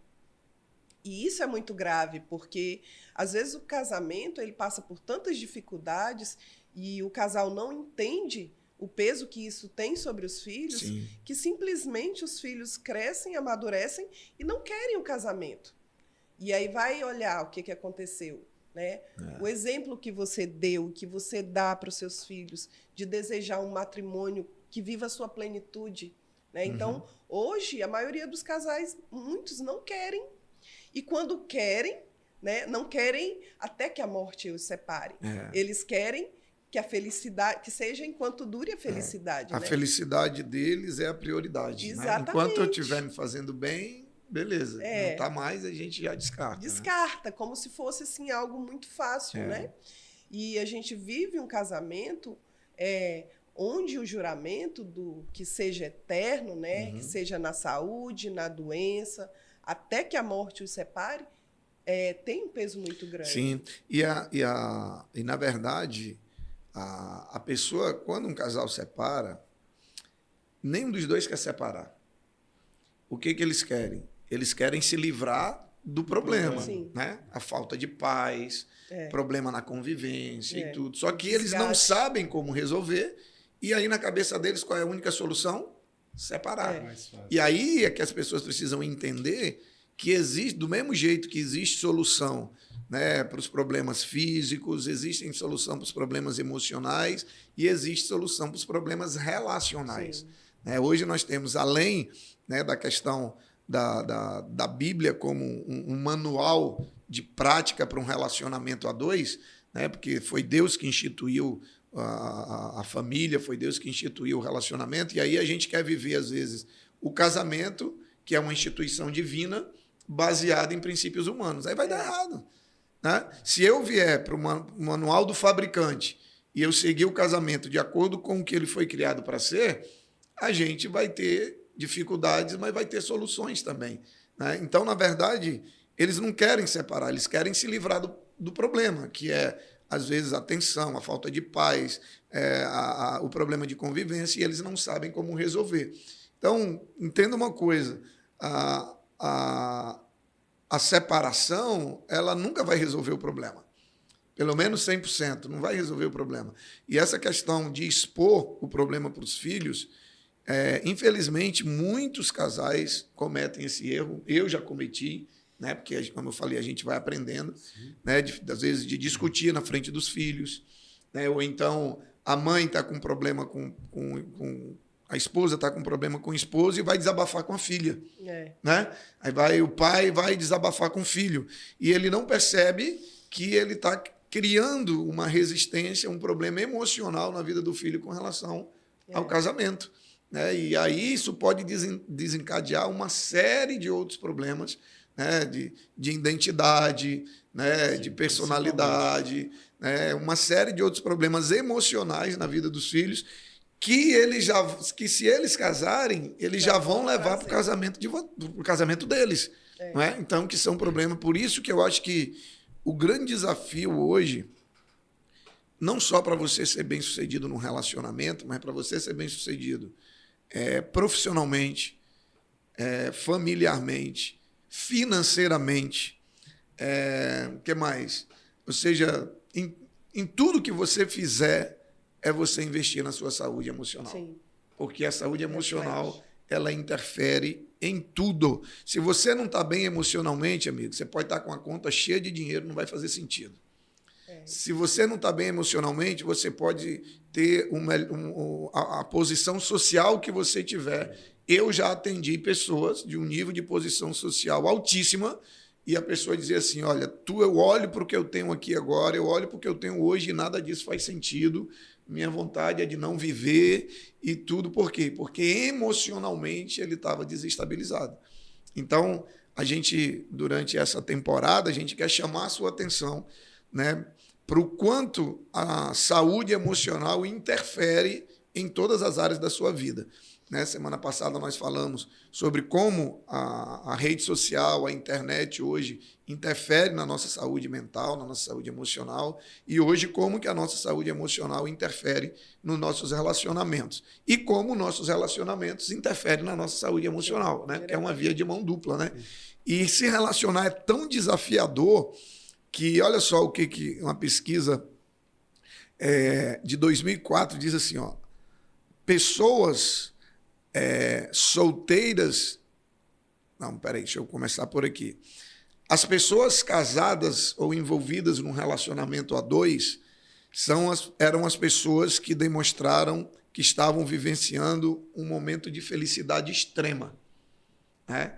E isso é muito grave, porque, às vezes, o casamento ele passa por tantas dificuldades e o casal não entende o peso que isso tem sobre os filhos, que simplesmente os filhos crescem, amadurecem e não querem o casamento. E aí vai olhar o que aconteceu, né? O exemplo que você deu, que você dá para os seus filhos, de desejar um matrimônio que viva a sua plenitude, né? Então, hoje, a maioria dos casais, muitos não querem. E quando querem, né, não querem até que a morte os separe. Eles querem que a felicidade, que seja enquanto dure a felicidade. A felicidade deles é a prioridade. Exatamente. Né? Enquanto eu estiver me fazendo bem, beleza. Não está mais, a gente já descarta. Descarta, né? Como se fosse assim, algo muito fácil. Né? E a gente vive um casamento onde o juramento que seja eterno, né, que seja na saúde, na doença, até que a morte os separe, tem um peso muito grande. Sim, e na verdade, a pessoa, quando um casal separa, nenhum dos dois quer separar. O que eles querem? Eles querem se livrar do problema, né? A falta de paz, problema na convivência e tudo. Só que eles não sabem como resolver, e aí na cabeça deles qual é a única solução? Separar. E aí é que as pessoas precisam entender que existe, do mesmo jeito que existe solução, né, para os problemas físicos, existe solução para os problemas emocionais e existe solução para os problemas relacionais. Né? Hoje nós temos, além, né, da questão da Bíblia como um manual de prática para um relacionamento a dois, né, porque foi Deus que instituiu a família, foi Deus que instituiu o relacionamento, e aí a gente quer viver, às vezes, o casamento, que é uma instituição divina, baseada em princípios humanos. Aí vai dar errado. Né? Se eu vier para o manual do fabricante e eu seguir o casamento de acordo com o que ele foi criado para ser, a gente vai ter dificuldades, mas vai ter soluções também, né? Então, na verdade, eles não querem separar, eles querem se livrar do problema, que é, às vezes, a tensão, a falta de paz, o problema de convivência, e eles não sabem como resolver. Então, entenda uma coisa, a separação, ela nunca vai resolver o problema. Pelo menos 100%, não vai resolver o problema. E essa questão de expor o problema para os filhos, infelizmente, muitos casais cometem esse erro. Eu já cometi, né? Porque, como eu falei, a gente vai aprendendo, né? Às vezes, de discutir na frente dos filhos, né? Ou então a mãe está com problema a esposa está com problema com o esposo e vai desabafar com a filha. Né? Aí o pai vai desabafar com o filho. E ele não percebe que ele está criando uma resistência, um problema emocional na vida do filho com relação ao casamento. Né? E aí isso pode desencadear uma série de outros problemas, né? de identidade, né? Sim, de personalidade, né? Uma série de outros problemas emocionais na vida dos filhos que se eles casarem, eles já vão levar para o casamento deles. Não é? Então, que são problemas. Por isso que eu acho que o grande desafio hoje, não só para você ser bem-sucedido no relacionamento, mas para você ser bem-sucedido profissionalmente, familiarmente, financeiramente, que mais? Ou seja, em tudo que você fizer, você investir na sua saúde emocional. Sim. Porque a saúde emocional, ela interfere em tudo. Se você não está bem emocionalmente, amigo, você pode estar com a conta cheia de dinheiro, não vai fazer sentido. Se você não está bem emocionalmente, você pode ter a posição social que você tiver. Eu já atendi pessoas de um nível de posição social altíssima e a pessoa dizia assim, olha, eu olho para o que eu tenho aqui agora, eu olho para o que eu tenho hoje e nada disso faz sentido. Minha vontade é de não viver e tudo. Por quê? Porque emocionalmente ele estava desestabilizado. Então, a gente, durante essa temporada, a gente quer chamar a sua atenção, né, para o quanto a saúde emocional interfere em todas as áreas da sua vida. Né? Semana passada nós falamos sobre como a rede social, a internet hoje interfere na nossa saúde mental, na nossa saúde emocional, e hoje como que a nossa saúde emocional interfere nos nossos relacionamentos e como nossos relacionamentos interferem na nossa saúde emocional, né? É uma via de mão dupla, né? E se relacionar é tão desafiador que, olha só o que uma pesquisa de 2004 diz assim, ó, pessoas solteiras... Não, peraí, deixa eu começar por aqui. As pessoas casadas ou envolvidas num relacionamento a dois eram as pessoas que demonstraram que estavam vivenciando um momento de felicidade extrema. Né?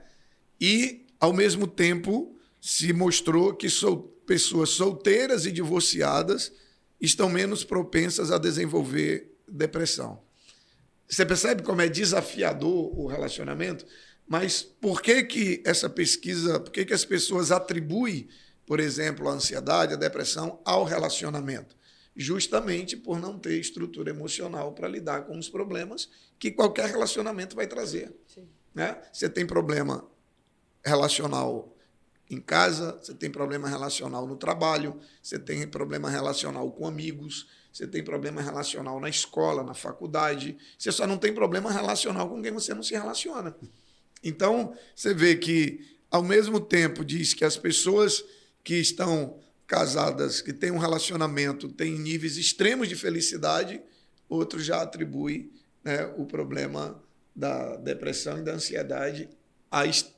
E, ao mesmo tempo, se mostrou que pessoas solteiras e divorciadas estão menos propensas a desenvolver depressão. Você percebe como é desafiador o relacionamento? Mas por que essa pesquisa, por que as pessoas atribuem, por exemplo, a ansiedade, a depressão ao relacionamento? Justamente por não ter estrutura emocional para lidar com os problemas que qualquer relacionamento vai trazer. Né? Você tem problema relacional em casa, você tem problema relacional no trabalho, você tem problema relacional com amigos, você tem problema relacional na escola, na faculdade, você só não tem problema relacional com quem você não se relaciona. Então, você vê que, ao mesmo tempo, diz que as pessoas que estão casadas, que têm um relacionamento, têm níveis extremos de felicidade, outros já atribuem, né, o problema da depressão e da ansiedade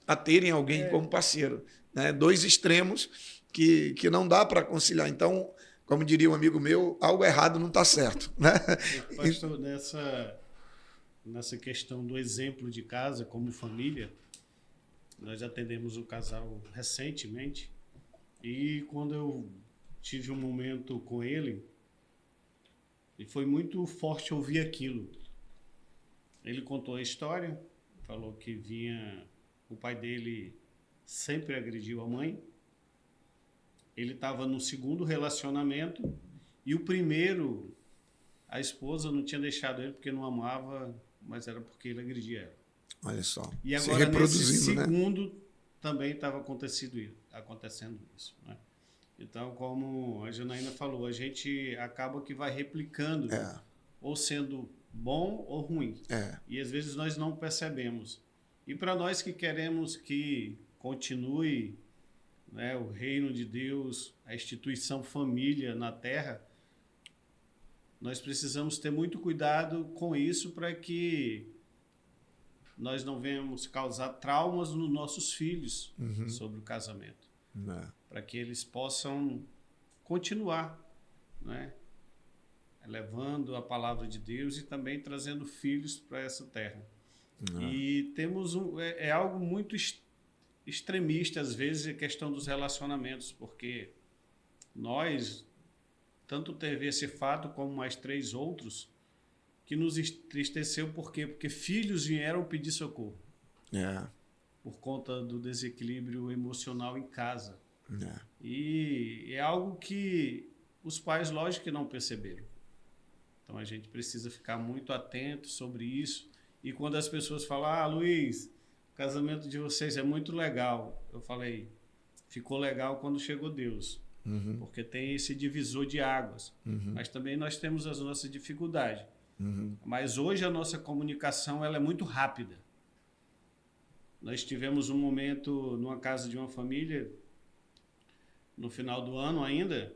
a terem alguém como parceiro. Né? Dois extremos que não dá para conciliar. Então, como diria um amigo meu, algo errado não está certo. Né? Pastor, nessa questão do exemplo de casa como família, nós atendemos um casal recentemente e quando eu tive um momento com ele, e foi muito forte ouvir aquilo. Ele contou a história, falou que o pai dele sempre agrediu a mãe, ele estava no segundo relacionamento e o primeiro, a esposa não tinha deixado ele porque não amava, mas era porque ele agredia ela. Olha só. E se agora, reproduzindo, nesse né? segundo, também estava acontecendo isso. Né? Então, como a Janaína falou, a gente acaba que vai replicando, ou sendo bom ou ruim. E às vezes nós não percebemos. E para nós que queremos que continue, né, o reino de Deus, a instituição família na terra, nós precisamos ter muito cuidado com isso para que nós não venhamos causar traumas nos nossos filhos sobre o casamento. Para que eles possam continuar, né, levando a palavra de Deus e também trazendo filhos para essa terra. E temos algo muito extremista, às vezes, a questão dos relacionamentos, porque nós, tanto teve esse fato como mais 3 outros, que nos entristeceu. Por quê? Porque filhos vieram pedir socorro. Por conta do desequilíbrio emocional em casa. E é algo que os pais, lógico que não perceberam. Então a gente precisa ficar muito atento sobre isso. E quando as pessoas falam, Luiz, o casamento de vocês é muito legal. Eu falei, ficou legal quando chegou Deus. Porque tem esse divisor de águas. Mas também nós temos as nossas dificuldades. Mas hoje a nossa comunicação ela é muito rápida. Nós tivemos um momento numa casa de uma família, no final do ano ainda,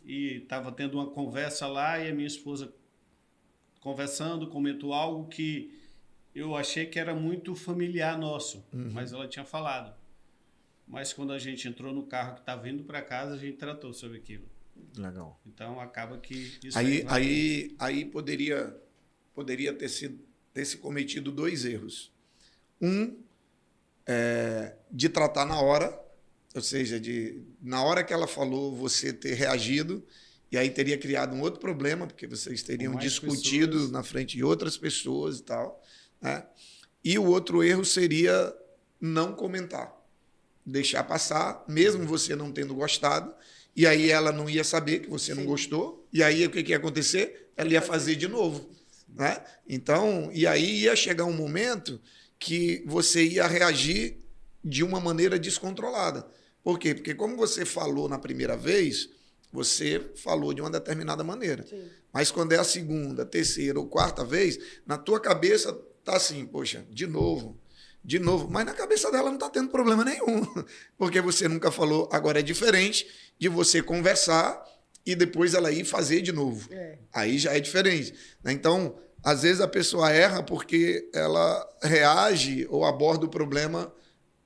e estava tendo uma conversa lá e a minha esposa conversando, comentou algo que eu achei que era muito familiar nosso, mas ela tinha falado. Mas quando a gente entrou no carro que estava indo para casa, a gente tratou sobre aquilo. Legal. Então acaba que isso aí poderia ter se cometido 2 erros. De tratar na hora, ou seja, na hora que ela falou, você ter reagido, e aí teria criado um outro problema, porque vocês teriam discutido pessoas na frente de outras pessoas e tal. Né? E o outro erro seria não comentar. Deixar passar, mesmo você não tendo gostado, e aí ela não ia saber que você não gostou, e aí o que ia acontecer? Ela ia fazer de novo. Né? Então, e aí ia chegar um momento que você ia reagir de uma maneira descontrolada. Por quê? Porque como você falou na primeira vez, você falou de uma determinada maneira. Sim. Mas quando é a segunda, terceira ou quarta vez, na tua cabeça tá assim, poxa, de novo. Mas na cabeça dela não está tendo problema nenhum, porque você nunca falou. Agora é diferente de você conversar e depois ela ir fazer de novo. Aí já é diferente. Então, às vezes a pessoa erra porque ela reage ou aborda o problema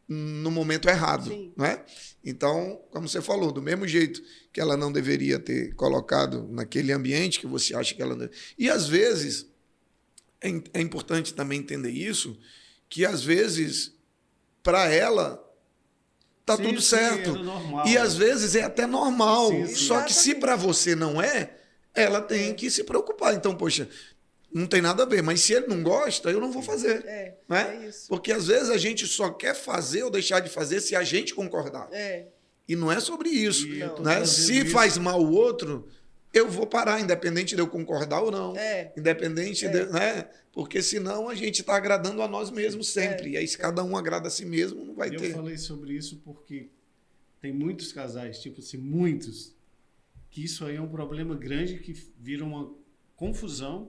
no momento errado. Né? Então, como você falou, do mesmo jeito que ela não deveria ter colocado naquele ambiente que você acha que ela não... E, às vezes, é importante também entender isso, que, às vezes, para ela, está tudo certo. Normal, e, às vezes, é até normal. Só que, se para você não é, ela tem que se preocupar. Então, poxa, não tem nada a ver. Mas se ele não gosta, eu não vou fazer. Né? É isso. Porque, às vezes, a gente só quer fazer ou deixar de fazer se a gente concordar. E não é sobre isso. Né? Se faz mal o outro, eu vou parar, independente de eu concordar ou não. Independente de... Né? Porque senão a gente está agradando a nós mesmos sempre. E aí, se cada um agrada a si mesmo, não vai ter. Eu falei sobre isso porque tem muitos casais, tipo assim, muitos, que isso aí é um problema grande que vira uma confusão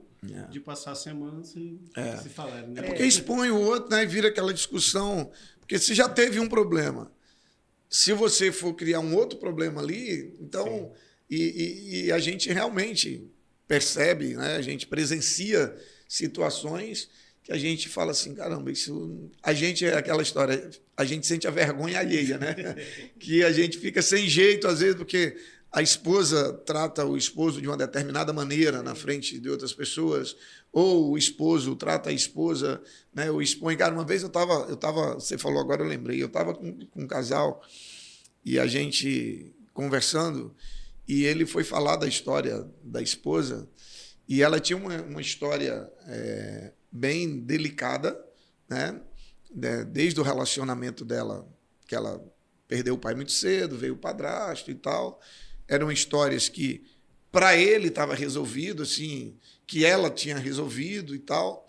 de passar semanas sem se falar. Né? É porque expõe o outro, né, e vira aquela discussão. Porque se já teve um problema, se você for criar um outro problema ali, então... E a gente realmente percebe, né, a gente presencia situações que a gente fala assim, caramba, isso... A gente é aquela história, a gente sente a vergonha alheia, né? Que a gente fica sem jeito, às vezes, porque a esposa trata o esposo de uma determinada maneira na frente de outras pessoas, ou o esposo trata a esposa, né? Ou expõe. Cara, uma vez eu tava, você falou agora, eu lembrei, eu estava com um casal e a gente conversando, e ele foi falar da história da esposa, e ela tinha uma história bem delicada, né? Desde o relacionamento dela, que ela perdeu o pai muito cedo, veio o padrasto e tal. Eram histórias que, para ele, estava resolvido, assim, que ela tinha resolvido e tal.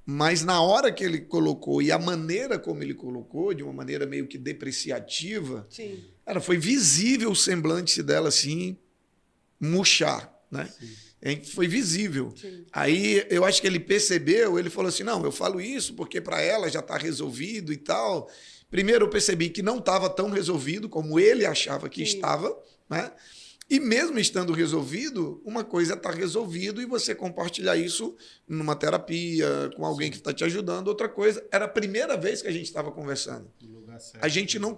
Mas na hora que ele colocou e a maneira como ele colocou, de uma maneira meio que depreciativa, Sim. cara, foi visível o semblante dela assim murchar, né? Foi visível. Sim. Aí eu acho que ele percebeu, ele falou assim, não, eu falo isso porque para ela já está resolvido e tal. Primeiro eu percebi que não estava tão resolvido como ele achava que Sim. estava, né? E mesmo estando resolvido, uma coisa está resolvido e você compartilhar isso numa terapia, com alguém que está te ajudando. Outra coisa, era a primeira vez que a gente estava conversando. No lugar certo. A gente não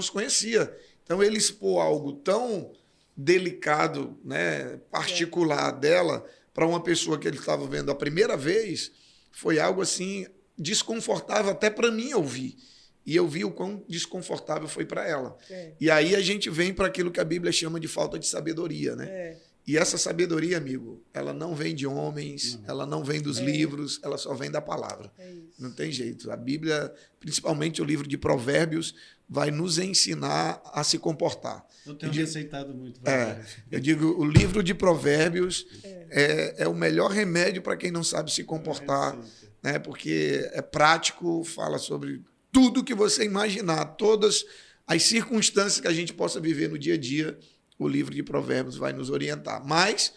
se conhecia. Então ele expor algo tão delicado, né, particular dela para uma pessoa que ele estava vendo a primeira vez, foi algo assim desconfortável até para mim ouvir. E eu vi o quão desconfortável foi para ela. E aí a gente vem para aquilo que a Bíblia chama de falta de sabedoria, né? E essa sabedoria, amigo, ela não vem de homens, ela não vem dos livros, ela só vem da palavra. Não tem jeito. A Bíblia, principalmente o livro de Provérbios, vai nos ensinar a se comportar. Eu tenho receitado muito. Eu digo, o livro de Provérbios é o melhor remédio para quem não sabe se comportar, né? Porque é prático, fala sobre tudo que você imaginar, todas as circunstâncias que a gente possa viver no dia a dia, o livro de Provérbios vai nos orientar. Mas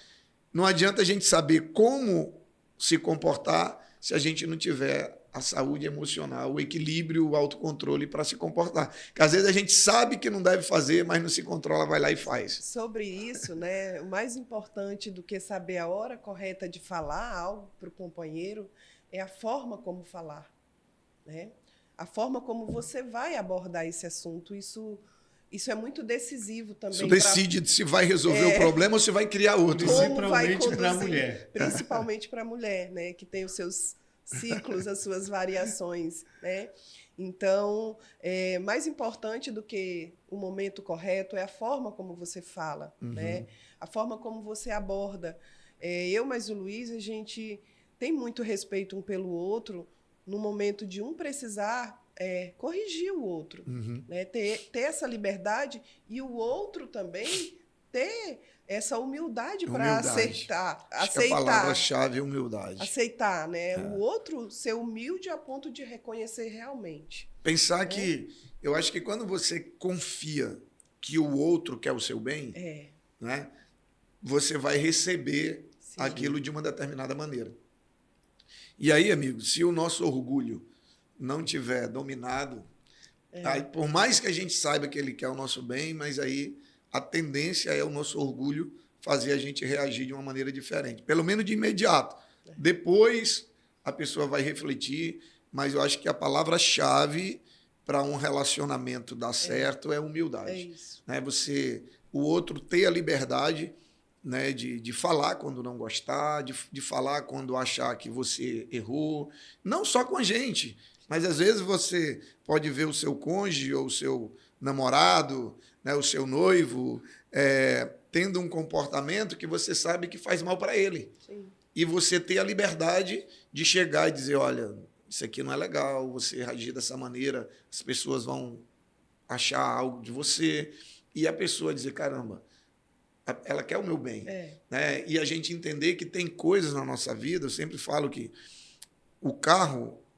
não adianta a gente saber como se comportar se a gente não tiver a saúde emocional, o equilíbrio, o autocontrole para se comportar. Porque às vezes a gente sabe que não deve fazer, mas não se controla, vai lá e faz. Sobre isso, né, o mais importante do que saber a hora correta de falar algo para o companheiro é a forma como falar, né? A forma como você vai abordar esse assunto, isso é muito decisivo também. Isso decide se vai resolver o problema ou se vai criar outro. Principalmente para a mulher. Principalmente para a mulher, né? Que tem os seus ciclos, as suas variações, né? Então, mais importante do que o momento correto é a forma como você fala, né? A forma como você aborda. Eu mais o Luiz, a gente tem muito respeito um pelo outro, no momento de um precisar corrigir o outro, né? Ter essa liberdade e o outro também ter essa humildade para aceitar. Acho que a palavra-chave é humildade. Aceitar, né? O outro ser humilde a ponto de reconhecer realmente. Pensar que, eu acho que quando você confia que o outro quer o seu bem, né? Você vai receber aquilo de uma determinada maneira. E aí, amigo, se o nosso orgulho não tiver dominado, aí, por mais que a gente saiba que ele quer o nosso bem, mas aí a tendência é o nosso orgulho fazer a gente reagir de uma maneira diferente. Pelo menos de imediato. Depois a pessoa vai refletir, mas eu acho que a palavra-chave para um relacionamento dar certo é humildade. É isso. Né? O outro ter a liberdade, né, de falar quando não gostar, de falar quando achar que você errou, não só com a gente, mas às vezes você pode ver o seu cônjuge ou o seu namorado, né, o seu noivo, tendo um comportamento que você sabe que faz mal para ele. Sim. E você ter a liberdade de chegar e dizer, olha, isso aqui não é legal, você agir dessa maneira, as pessoas vão achar algo de você, e a pessoa dizer, caramba, ela quer o meu bem. Né? E a gente entender que tem coisas na nossa vida, eu sempre falo que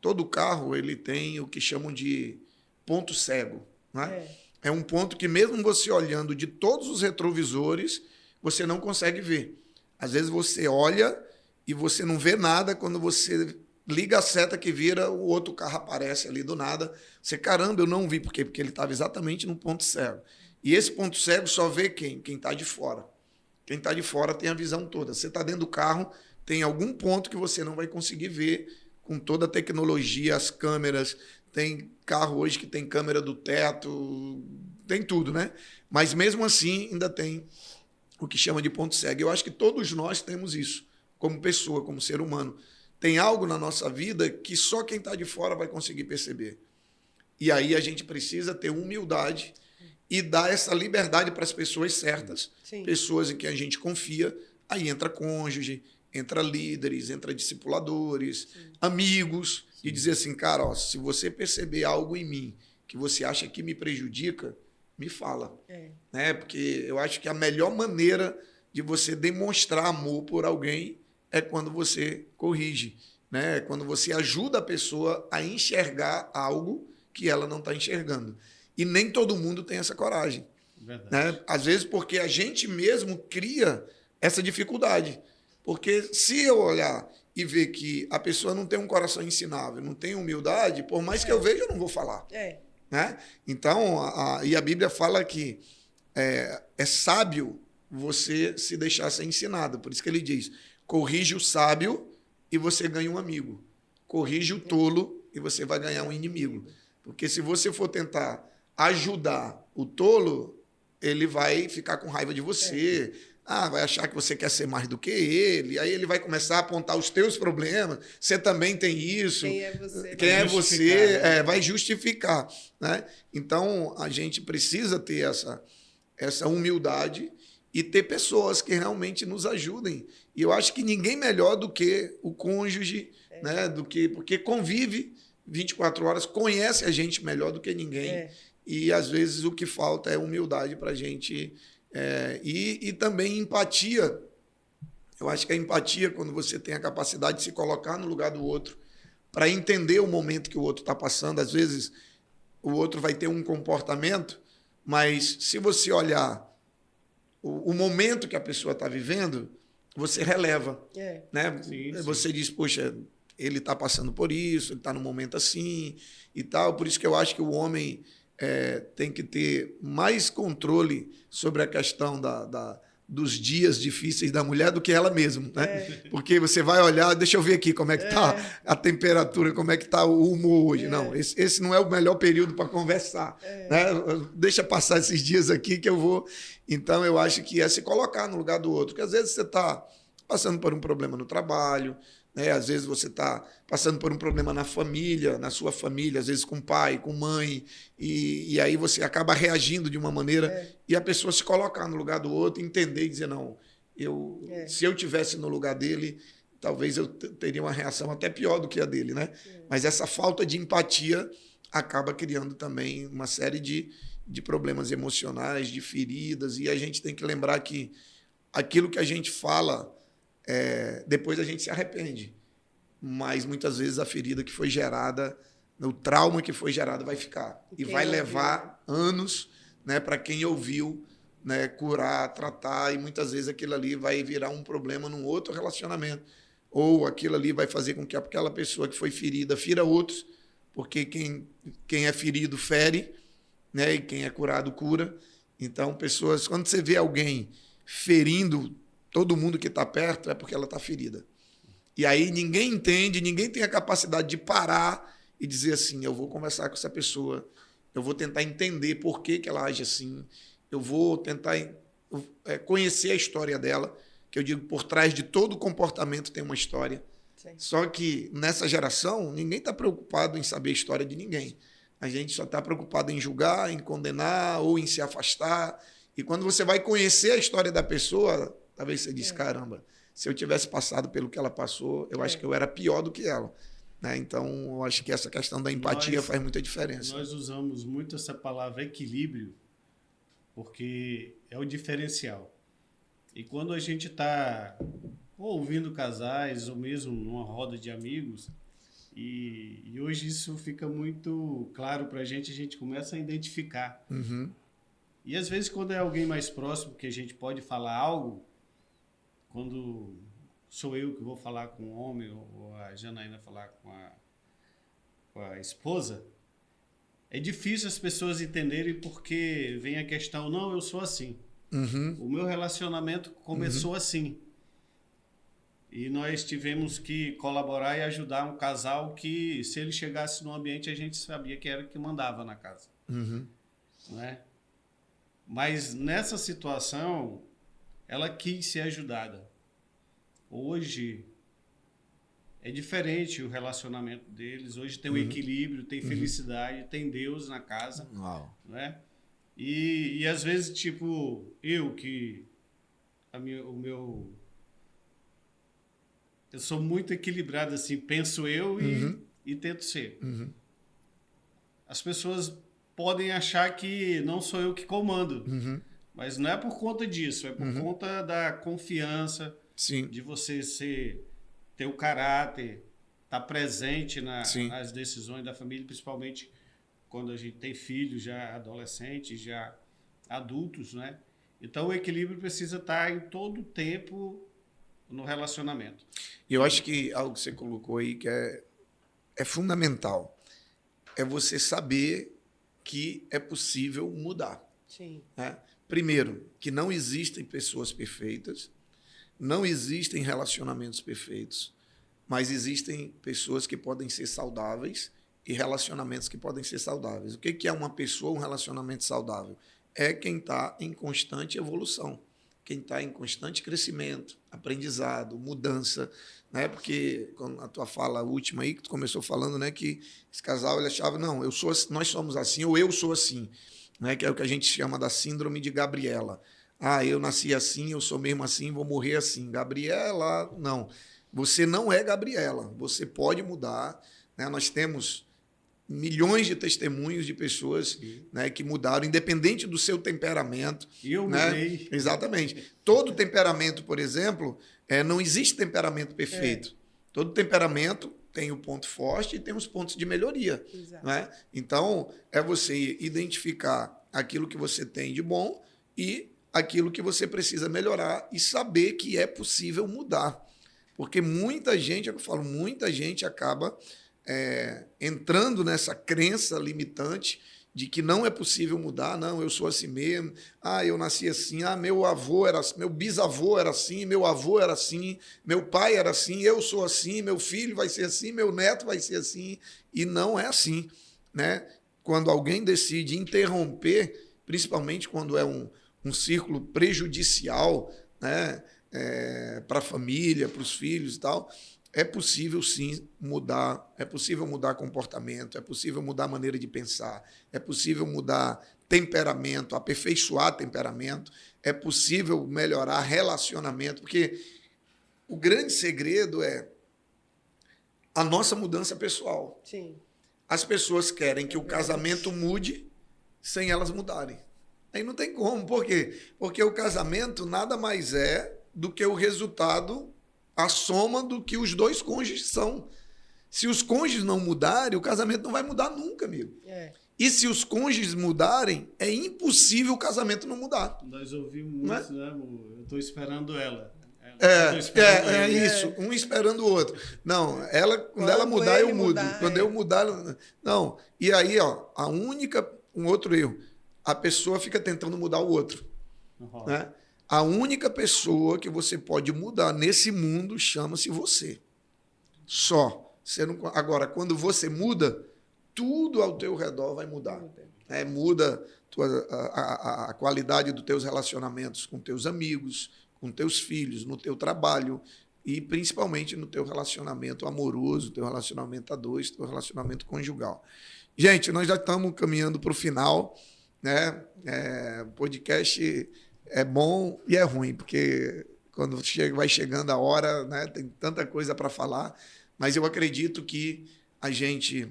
todo carro, ele tem o que chamam de ponto cego. Né? É um ponto que mesmo você olhando de todos os retrovisores, você não consegue ver. Às vezes você olha e você não vê nada, quando você liga a seta que vira, o outro carro aparece ali do nada. Você, caramba, eu não vi. Por quê? Porque ele estava exatamente no ponto cego. E esse ponto cego só vê quem? Quem está de fora. Quem está de fora tem a visão toda. Você está dentro do carro, tem algum ponto que você não vai conseguir ver com toda a tecnologia, as câmeras. Tem carro hoje que tem câmera do teto, tem tudo, né? Mas mesmo assim ainda tem o que chama de ponto cego. Eu acho que todos nós temos isso, como pessoa, como ser humano. Tem algo na nossa vida que só quem está de fora vai conseguir perceber. E aí a gente precisa ter humildade e dar essa liberdade para as pessoas certas, pessoas em que a gente confia. Aí entra cônjuge, entra líderes, entra discipuladores, amigos, e dizer assim, cara, ó, se você perceber algo em mim que você acha que me prejudica, me fala. Né? Porque eu acho que a melhor maneira de você demonstrar amor por alguém é quando você corrige. né? Quando você ajuda a pessoa a enxergar algo que ela não está enxergando. E nem todo mundo tem essa coragem. Verdade. Né? Às vezes porque a gente mesmo cria essa dificuldade. Porque se eu olhar e ver que a pessoa não tem um coração ensinável, não tem humildade, por mais que eu veja, eu não vou falar. Né? Então, e a Bíblia fala que é sábio você se deixar ser ensinado. Por isso que ele diz, corrige o sábio e você ganha um amigo. Corrige o tolo e você vai ganhar um inimigo. Porque se você for tentar ajudar o tolo, ele vai ficar com raiva de você, vai achar que você quer ser mais do que ele, aí ele vai começar a apontar os teus problemas, você também tem isso. Quem é você? Quem é você, vai justificar. Né? Então, a gente precisa ter essa humildade e ter pessoas que realmente nos ajudem. E eu acho que ninguém melhor do que o cônjuge, né? Porque convive 24 horas, conhece a gente melhor do que ninguém. E, às vezes, o que falta é humildade para a gente. E também empatia. Eu acho que a empatia, quando você tem a capacidade de se colocar no lugar do outro, para entender o momento que o outro está passando. Às vezes, o outro vai ter um comportamento, mas se você olhar o momento que a pessoa está vivendo, você releva. Né? Sim. Você diz, poxa, ele está passando por isso, ele está num momento assim e tal. Por isso que eu acho que o homem tem que ter mais controle sobre a questão dos dias difíceis da mulher do que ela mesma. Né? Porque você vai olhar, deixa eu ver aqui como é que está a temperatura, como é que está o humor hoje. Não, esse não é o melhor período para conversar. Né? Deixa passar esses dias aqui que eu vou... Então, eu acho que é se colocar no lugar do outro. Porque às vezes você está passando por um problema no trabalho, né? Às vezes você está passando por um problema na família, na sua família, às vezes com pai, com mãe, e aí você acaba reagindo de uma maneira e a pessoa se colocar no lugar do outro, entender e dizer, não, se eu tivesse no lugar dele, talvez eu teria uma reação até pior do que a dele. Né? Mas essa falta de empatia acaba criando também uma série de problemas emocionais, de feridas, e a gente tem que lembrar que aquilo que a gente fala, depois a gente se arrepende. Mas muitas vezes a ferida que foi gerada, o trauma que foi gerado vai ficar. E vai levar anos, né, para quem ouviu, né, curar, tratar, e muitas vezes aquilo ali vai virar um problema num outro relacionamento. Ou aquilo ali vai fazer com que aquela pessoa que foi ferida fira outros, porque quem é ferido fere, né, e quem é curado cura. Então, pessoas, quando você vê alguém ferindo todo mundo que está perto, é porque ela está ferida. E aí ninguém entende, ninguém tem a capacidade de parar e dizer assim, eu vou conversar com essa pessoa, eu vou tentar entender por que ela age assim, eu vou tentar conhecer a história dela, que eu digo, por trás de todo comportamento tem uma história. Sim. Só que nessa geração, ninguém está preocupado em saber a história de ninguém. A gente só está preocupado em julgar, em condenar ou em se afastar. E quando você vai conhecer a história da pessoa, talvez você diz, caramba, se eu tivesse passado pelo que ela passou, eu acho que eu era pior do que ela. Né? Então, eu acho que essa questão da empatia faz muita diferença. Nós usamos muito essa palavra equilíbrio, porque é o diferencial. E quando a gente está ouvindo casais, ou mesmo numa roda de amigos, e hoje isso fica muito claro para a gente começa a identificar. E às vezes quando é alguém mais próximo que a gente pode falar algo, quando sou eu que vou falar com o homem ou a Janaína falar com a esposa, é difícil as pessoas entenderem porque vem a questão, não, eu sou assim. O meu relacionamento começou assim. E nós tivemos que colaborar e ajudar um casal que, se ele chegasse no ambiente, a gente sabia que era que mandava na casa. Não é? Mas nessa situação, ela quis ser ajudada. Hoje é diferente o relacionamento deles. Hoje tem um equilíbrio, tem felicidade, tem Deus na casa. Uau. Não é? E às vezes, tipo, eu sou muito equilibrado, assim, penso eu e tento ser. As pessoas podem achar que não sou eu que comando, mas não é por conta disso, é por conta da confiança, Sim. de você ter o caráter, tá presente Sim. nas decisões da família, principalmente quando a gente tem filhos já adolescentes, já adultos, né? Então o equilíbrio precisa estar em todo o tempo no relacionamento. E eu acho que algo que você colocou aí que é fundamental é você saber que é possível mudar. Sim. Né? Primeiro, que não existem pessoas perfeitas, não existem relacionamentos perfeitos, mas existem pessoas que podem ser saudáveis e relacionamentos que podem ser saudáveis. O que é uma pessoa, um relacionamento saudável? É quem está em constante evolução, quem está em constante crescimento, aprendizado, mudança, né? Porque a tua fala última aí que tu começou falando, né, que esse casal ele achava não, nós somos assim ou eu sou assim, né? Que é o que a gente chama da síndrome de Gabriela. Ah, eu nasci assim, eu sou mesmo assim, vou morrer assim. Gabriela, não. Você não é Gabriela. Você pode mudar, né? Nós temos milhões de testemunhos de pessoas, né, que mudaram, independente do seu temperamento. E eu né? mudei. Exatamente. Todo temperamento, por exemplo, não existe temperamento perfeito. Todo temperamento tem o ponto forte e tem os pontos de melhoria. Né? Então, é você identificar aquilo que você tem de bom e aquilo que você precisa melhorar e saber que é possível mudar. Porque muita gente, é o que eu falo, muita gente acaba entrando nessa crença limitante de que não é possível mudar, não, eu sou assim mesmo, eu nasci assim, meu avô era assim, meu bisavô era assim, meu avô era assim, meu pai era assim, eu sou assim, meu filho vai ser assim, meu neto vai ser assim, e não é assim, né? Quando alguém decide interromper, principalmente quando é um círculo prejudicial, né, para a família, para os filhos e tal, é possível sim mudar, é possível mudar comportamento, é possível mudar maneira de pensar, é possível mudar temperamento, aperfeiçoar temperamento, é possível melhorar relacionamento, porque o grande segredo é a nossa mudança pessoal. Sim. As pessoas querem que o casamento mude sem elas mudarem. Aí não tem como. Por quê? Porque o casamento nada mais é do que o resultado, a soma do que os dois cônjuges são. Se os cônjuges não mudarem, o casamento não vai mudar nunca, amigo. E se os cônjuges mudarem, é impossível o casamento não mudar. Nós ouvimos muito, né, amor? Eu estou esperando ela. Isso, um esperando o outro. Não, quando ela mudar, eu mudo. Quando eu mudar, não. E aí, um outro erro, a pessoa fica tentando mudar o outro. Uhum. Né? A única pessoa que você pode mudar nesse mundo chama-se você. Só. Agora, quando você muda, tudo ao teu redor vai mudar. Muda a qualidade dos teus relacionamentos com teus amigos, com teus filhos, no teu trabalho e principalmente no teu relacionamento amoroso, teu relacionamento a dois, teu relacionamento conjugal. Gente, nós já estamos caminhando para o final, né? O podcast é bom e é ruim, porque quando vai chegando a hora, né, tem tanta coisa para falar, mas eu acredito que a gente...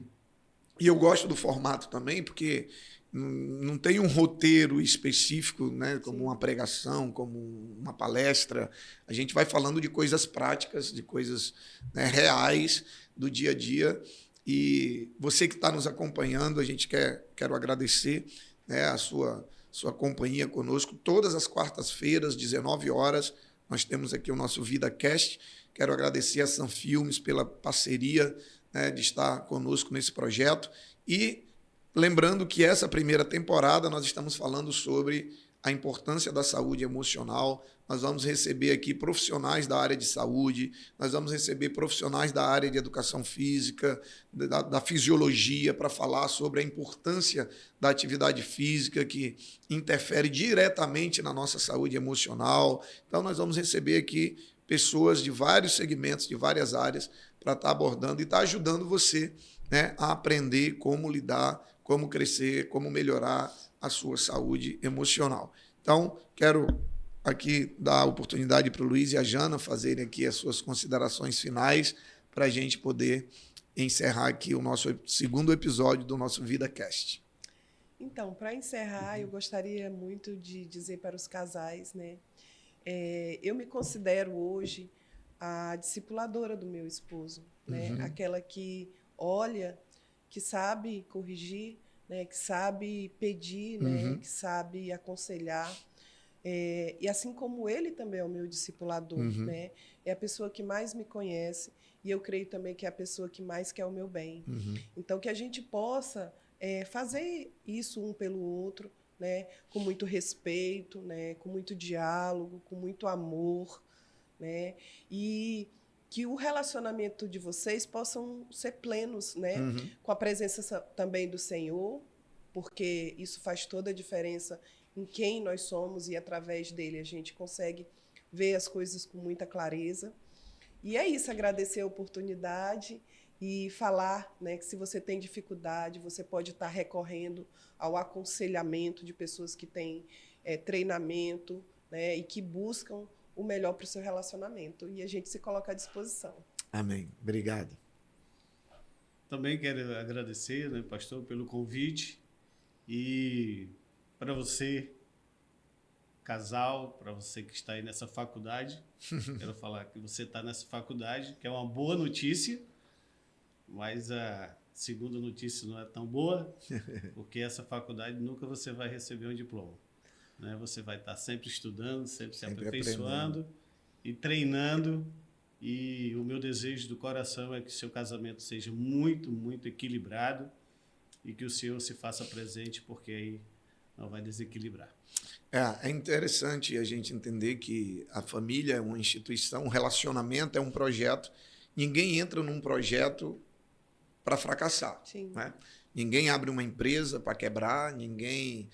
E eu gosto do formato também, porque não tem um roteiro específico, né, como uma pregação, como uma palestra. A gente vai falando de coisas práticas, de coisas, né, reais do dia a dia. E você que está nos acompanhando, a gente quero agradecer, né, a sua companhia conosco. Todas as quartas-feiras, 19 horas, nós temos aqui o nosso VidaCast. Quero agradecer a Sun Filmes pela parceria, né, de estar conosco nesse projeto. E lembrando que essa primeira temporada nós estamos falando sobre a importância da saúde emocional. Nós vamos receber aqui profissionais da área de saúde, nós vamos receber profissionais da área de educação física, da fisiologia, para falar sobre a importância da atividade física que interfere diretamente na nossa saúde emocional. Então, nós vamos receber aqui pessoas de vários segmentos, de várias áreas, para estar abordando e estar ajudando você, né, a aprender como lidar, como crescer, como melhorar a sua saúde emocional. Então, quero aqui dar a oportunidade para o Luiz e a Jana fazerem aqui as suas considerações finais para a gente poder encerrar aqui o nosso segundo episódio do nosso VidaCast. Então, para encerrar, eu gostaria muito de dizer para os casais, né? Eu me considero hoje a discipuladora do meu esposo, né? Aquela que olha, que sabe corrigir, né? Que sabe pedir, né? Que sabe aconselhar. E assim como ele também é o meu discipulador, né? É a pessoa que mais me conhece e eu creio também que é a pessoa que mais quer o meu bem. Então, que a gente possa fazer isso um pelo outro, né? Com muito respeito, né? Com muito diálogo, com muito amor, né? E que o relacionamento de vocês possam ser plenos, né? Com a presença também do Senhor, porque isso faz toda a diferença em quem nós somos e através dele a gente consegue ver as coisas com muita clareza. E é isso, agradecer a oportunidade e falar, né, que se você tem dificuldade, você pode estar recorrendo ao aconselhamento de pessoas que têm treinamento, né, e que buscam o melhor para o seu relacionamento. E a gente se coloca à disposição. Amém. Obrigado. Também quero agradecer, né, pastor, pelo convite. E para você, casal, para você que está aí nessa faculdade, quero falar que você está nessa faculdade, que é uma boa notícia, mas a segunda notícia não é tão boa, porque essa faculdade nunca você vai receber um diploma, né? Você vai estar sempre estudando, sempre se aperfeiçoando e treinando. E o meu desejo do coração é que seu casamento seja muito, muito equilibrado e que o Senhor se faça presente, porque aí não vai desequilibrar. É interessante a gente entender que a família é uma instituição, um relacionamento é um projeto. Ninguém entra num projeto para fracassar. Né? Ninguém abre uma empresa para quebrar, ninguém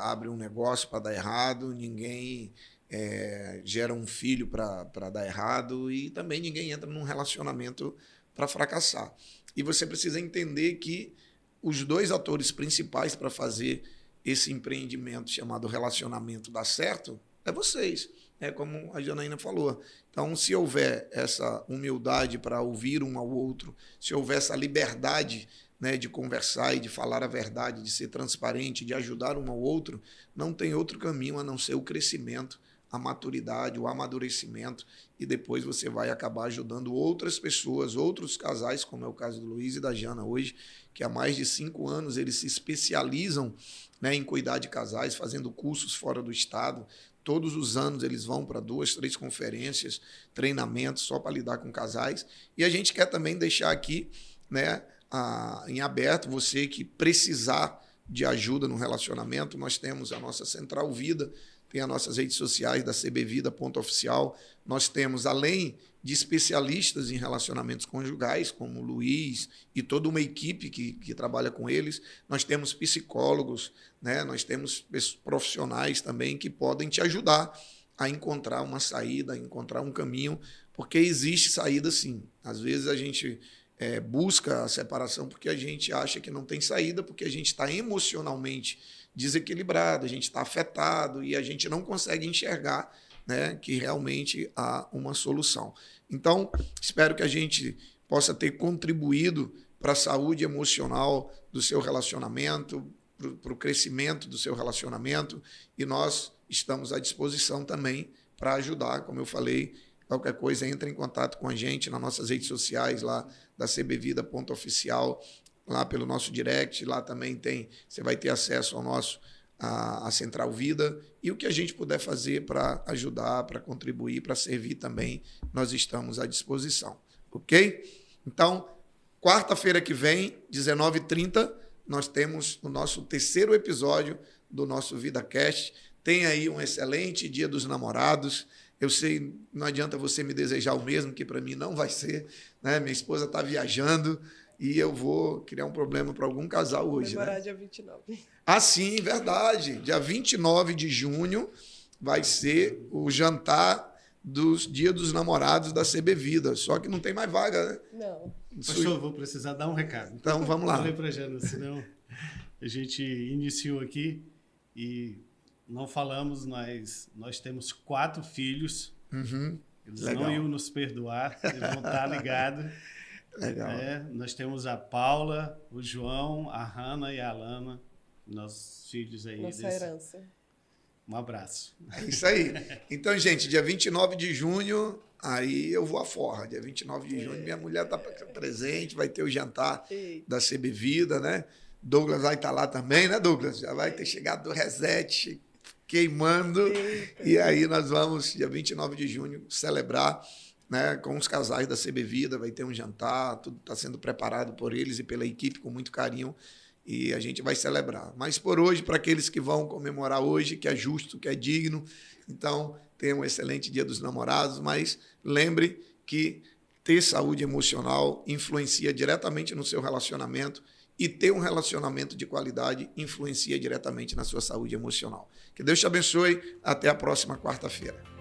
abre um negócio para dar errado, ninguém gera um filho para dar errado e também ninguém entra num relacionamento para fracassar. E você precisa entender que os dois atores principais para fazer esse empreendimento chamado relacionamento dar certo é vocês. É como a Janaína falou. Então, se houver essa humildade para ouvir um ao outro, se houver essa liberdade, né, de conversar e de falar a verdade, de ser transparente, de ajudar um ao outro, não tem outro caminho a não ser o crescimento, a maturidade, o amadurecimento, e depois você vai acabar ajudando outras pessoas, outros casais, como é o caso do Luiz e da Jana hoje, que há mais de 5 anos eles se especializam, né, em cuidar de casais, fazendo cursos fora do estado. Todos os anos eles vão para 2, 3 conferências, treinamentos só para lidar com casais. E a gente quer também deixar aqui, né, em aberto, você que precisar de ajuda no relacionamento, nós temos a nossa Central Vida, tem as nossas redes sociais da cbvida.oficial. Nós temos, além de especialistas em relacionamentos conjugais, como o Luiz e toda uma equipe que trabalha com eles, nós temos psicólogos, né? Nós temos profissionais também que podem te ajudar a encontrar uma saída, a encontrar um caminho, porque existe saída sim. Às vezes a gente busca a separação porque a gente acha que não tem saída, porque a gente está emocionalmente desequilibrado, a gente está afetado e a gente não consegue enxergar, né, que realmente há uma solução. Então, espero que a gente possa ter contribuído para a saúde emocional do seu relacionamento, para o crescimento do seu relacionamento, e nós estamos à disposição também para ajudar, como eu falei. Qualquer coisa, entre em contato com a gente nas nossas redes sociais, lá da cbvida.oficial, lá pelo nosso direct, lá também você vai ter acesso ao nosso a Central Vida, e o que a gente puder fazer para ajudar, para contribuir, para servir também, nós estamos à disposição, ok? Então, quarta-feira que vem, 19h30, nós temos o nosso 3º episódio do nosso VidaCast. Tenha aí um excelente Dia dos Namorados. Eu sei, não adianta você me desejar o mesmo, que para mim não vai ser, né? Minha esposa está viajando e eu vou criar um problema para algum casal hoje. Comemorar, né? Dia 29. Ah, sim, verdade. Dia 29 de junho vai ser o jantar dos Dia dos Namorados da CB Vida. Só que não tem mais vaga, né? Não. Pastor, vou precisar dar um recado. Então, vamos lá. Falei para a Jana, senão a gente iniciou aqui e não falamos, nós temos 4 filhos. Eles Legal. não iam nos perdoar, eles vão estar ligados. Legal. Nós temos a Paula, o João, a Hanna e a Alana, nossos filhos aí. Nossa herança. Um abraço. É isso aí. Então, gente, dia 29 de junho, aí eu vou à forra. Dia 29 de junho, minha mulher está presente, vai ter o jantar da CB Vida, né? Douglas vai estar lá também, né, Douglas? Já vai ter chegado do Reset, queimando. E aí nós vamos, dia 29 de junho, celebrar, né, com os casais da CB Vida. Vai ter um jantar, tudo está sendo preparado por eles e pela equipe com muito carinho. E a gente vai celebrar. Mas por hoje, para aqueles que vão comemorar hoje, que é justo, que é digno, então tenham um excelente Dia dos Namorados, mas lembre que ter saúde emocional influencia diretamente no seu relacionamento e ter um relacionamento de qualidade influencia diretamente na sua saúde emocional. Que Deus te abençoe. Até a próxima quarta-feira.